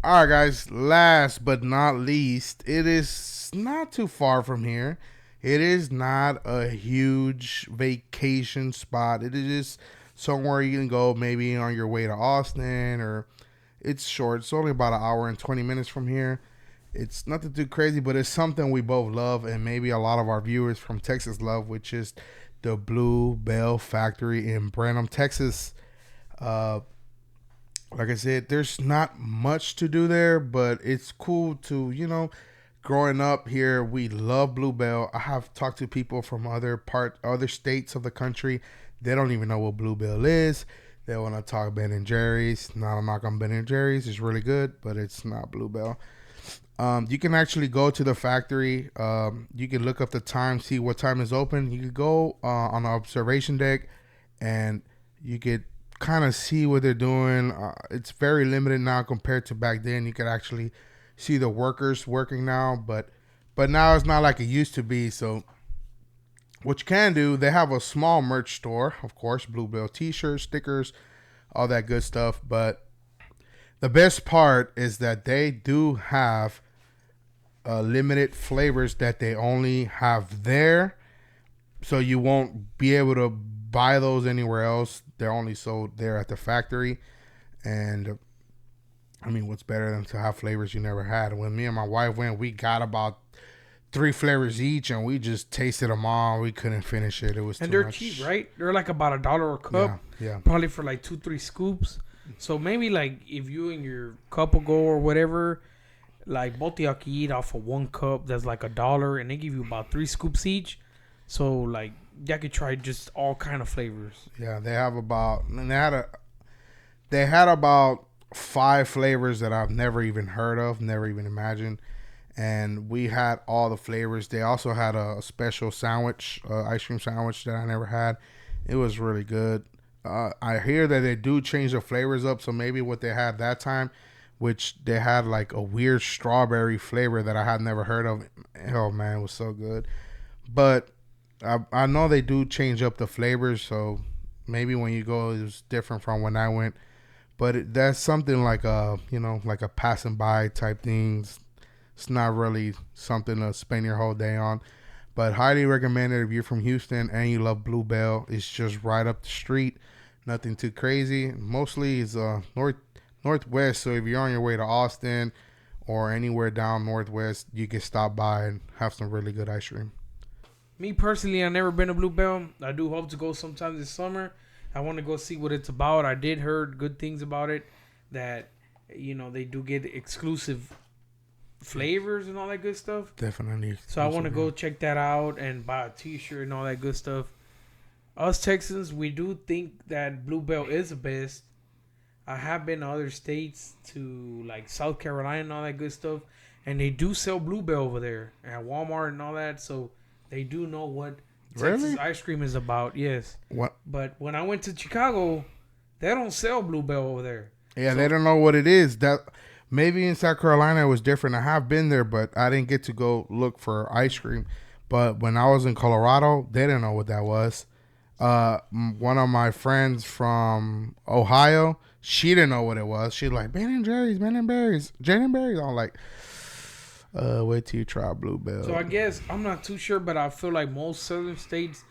All right, guys. Last but not least, it is not too far from here. It is not a huge vacation spot. It is just somewhere you can go, maybe on your way to Austin, or it's short. It's only about an hour and 20 minutes from here. It's nothing too crazy, but it's something we both love, and maybe a lot of our viewers from Texas love, which is the Blue Bell Factory in Brenham, Texas. Like I said, there's not much to do there, but it's cool to, growing up here, we love Blue Bell. I have talked to people from other states of the country. They don't even know what Blue Bell is. They want to talk Ben & Jerry's. Not a knock on Ben & Jerry's. It's really good, but it's not Blue Bell. You can actually go to the factory. You can look up the time, see what time is open. You could go on the observation deck, and you could kind of see what they're doing. It's very limited now compared to back then. You could actually see the workers working now, but now it's not like it used to be. So what you can do, they have a small merch store, of course, Blue Bell t-shirts, stickers, all that good stuff. But the best part is that they do have limited flavors that they only have there, so you won't be able to buy those anywhere else. They're only sold there at the factory. And I mean, what's better than to have flavors you never had? When me and my wife went, we got about 3 flavors each, and we just tasted them all. We couldn't finish it. It was too much. And they're cheap, right? They're like about $1 a cup. Yeah. Probably for like 2-3 scoops. So maybe like if you and your couple go or whatever, like both of y'all can eat off of 1 cup that's like $1, and they give you about 3 scoops each. So like y'all could try just all kind of flavors. Yeah, they have about, and they had about 5 flavors that I've never even heard of, never even imagined. And we had all the flavors. They also had a special sandwich, ice cream sandwich that I never had. It was really good. I hear that they do change the flavors up, so maybe what they had that time, which they had like a weird strawberry flavor that I had never heard of. Oh man, it was so good. But I know they do change up the flavors, so maybe when you go, it was different from when I went. But that's something like like a passing by type thing. It's not really something to spend your whole day on. But highly recommend it if you're from Houston and you love Blue Bell. It's just right up the street. Nothing too crazy. Mostly it's northwest. So if you're on your way to Austin or anywhere down northwest, you can stop by and have some really good ice cream. Me personally, I've never been to Blue Bell. I do hope to go sometime this summer. I want to go see what it's about. I did heard good things about it, that they do get exclusive flavors and all that good stuff. Definitely. So I want to go check that out and buy a t-shirt and all that good stuff. Us Texans, we do think that Blue Bell is the best. I have been to other states, to like South Carolina and all that good stuff, and they do sell Blue Bell over there at Walmart and all that. So they do know what Texas ice cream is about. Yes. What? But when I went to Chicago, they don't sell Blue Bell over there. Yeah, so they don't know what it is. That maybe in South Carolina it was different. I have been there, but I didn't get to go look for ice cream. But when I was in Colorado, they didn't know what that was. One of my friends from Ohio, she didn't know what it was. She's like, Ben & Jerry's, Ben & Berry's, Jane & Berry's. I'm like, wait till you try Blue Bell. So I guess, I'm not too sure, but I feel like most southern states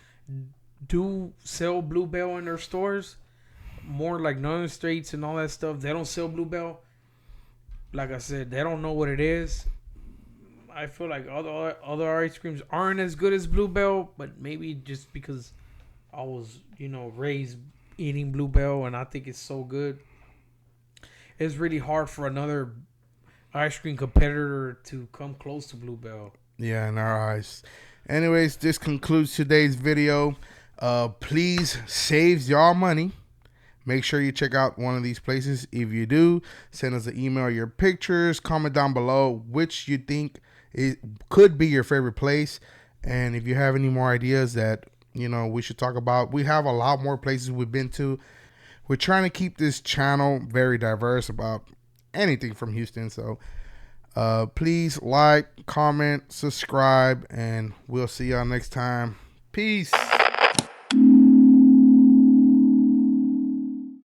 do sell Blue Bell in their stores. more like northern states and all that stuff, they don't sell Bluebell. Like I said, they don't know what it is. I feel like other ice creams aren't as good as Bluebell, but maybe just because I was, raised eating Bluebell and I think it's so good. It's really hard for another ice cream competitor to come close to Bluebell. Yeah, in our eyes. Anyways, this concludes today's video. Please save y'all money. Make sure you check out one of these places. If you do, send us an email, your pictures, comment down below which you think it could be your favorite place. And if you have any more ideas that, we should talk about, we have a lot more places we've been to. We're trying to keep this channel very diverse about anything from Houston. So please like, comment, subscribe, and we'll see y'all next time. Peace.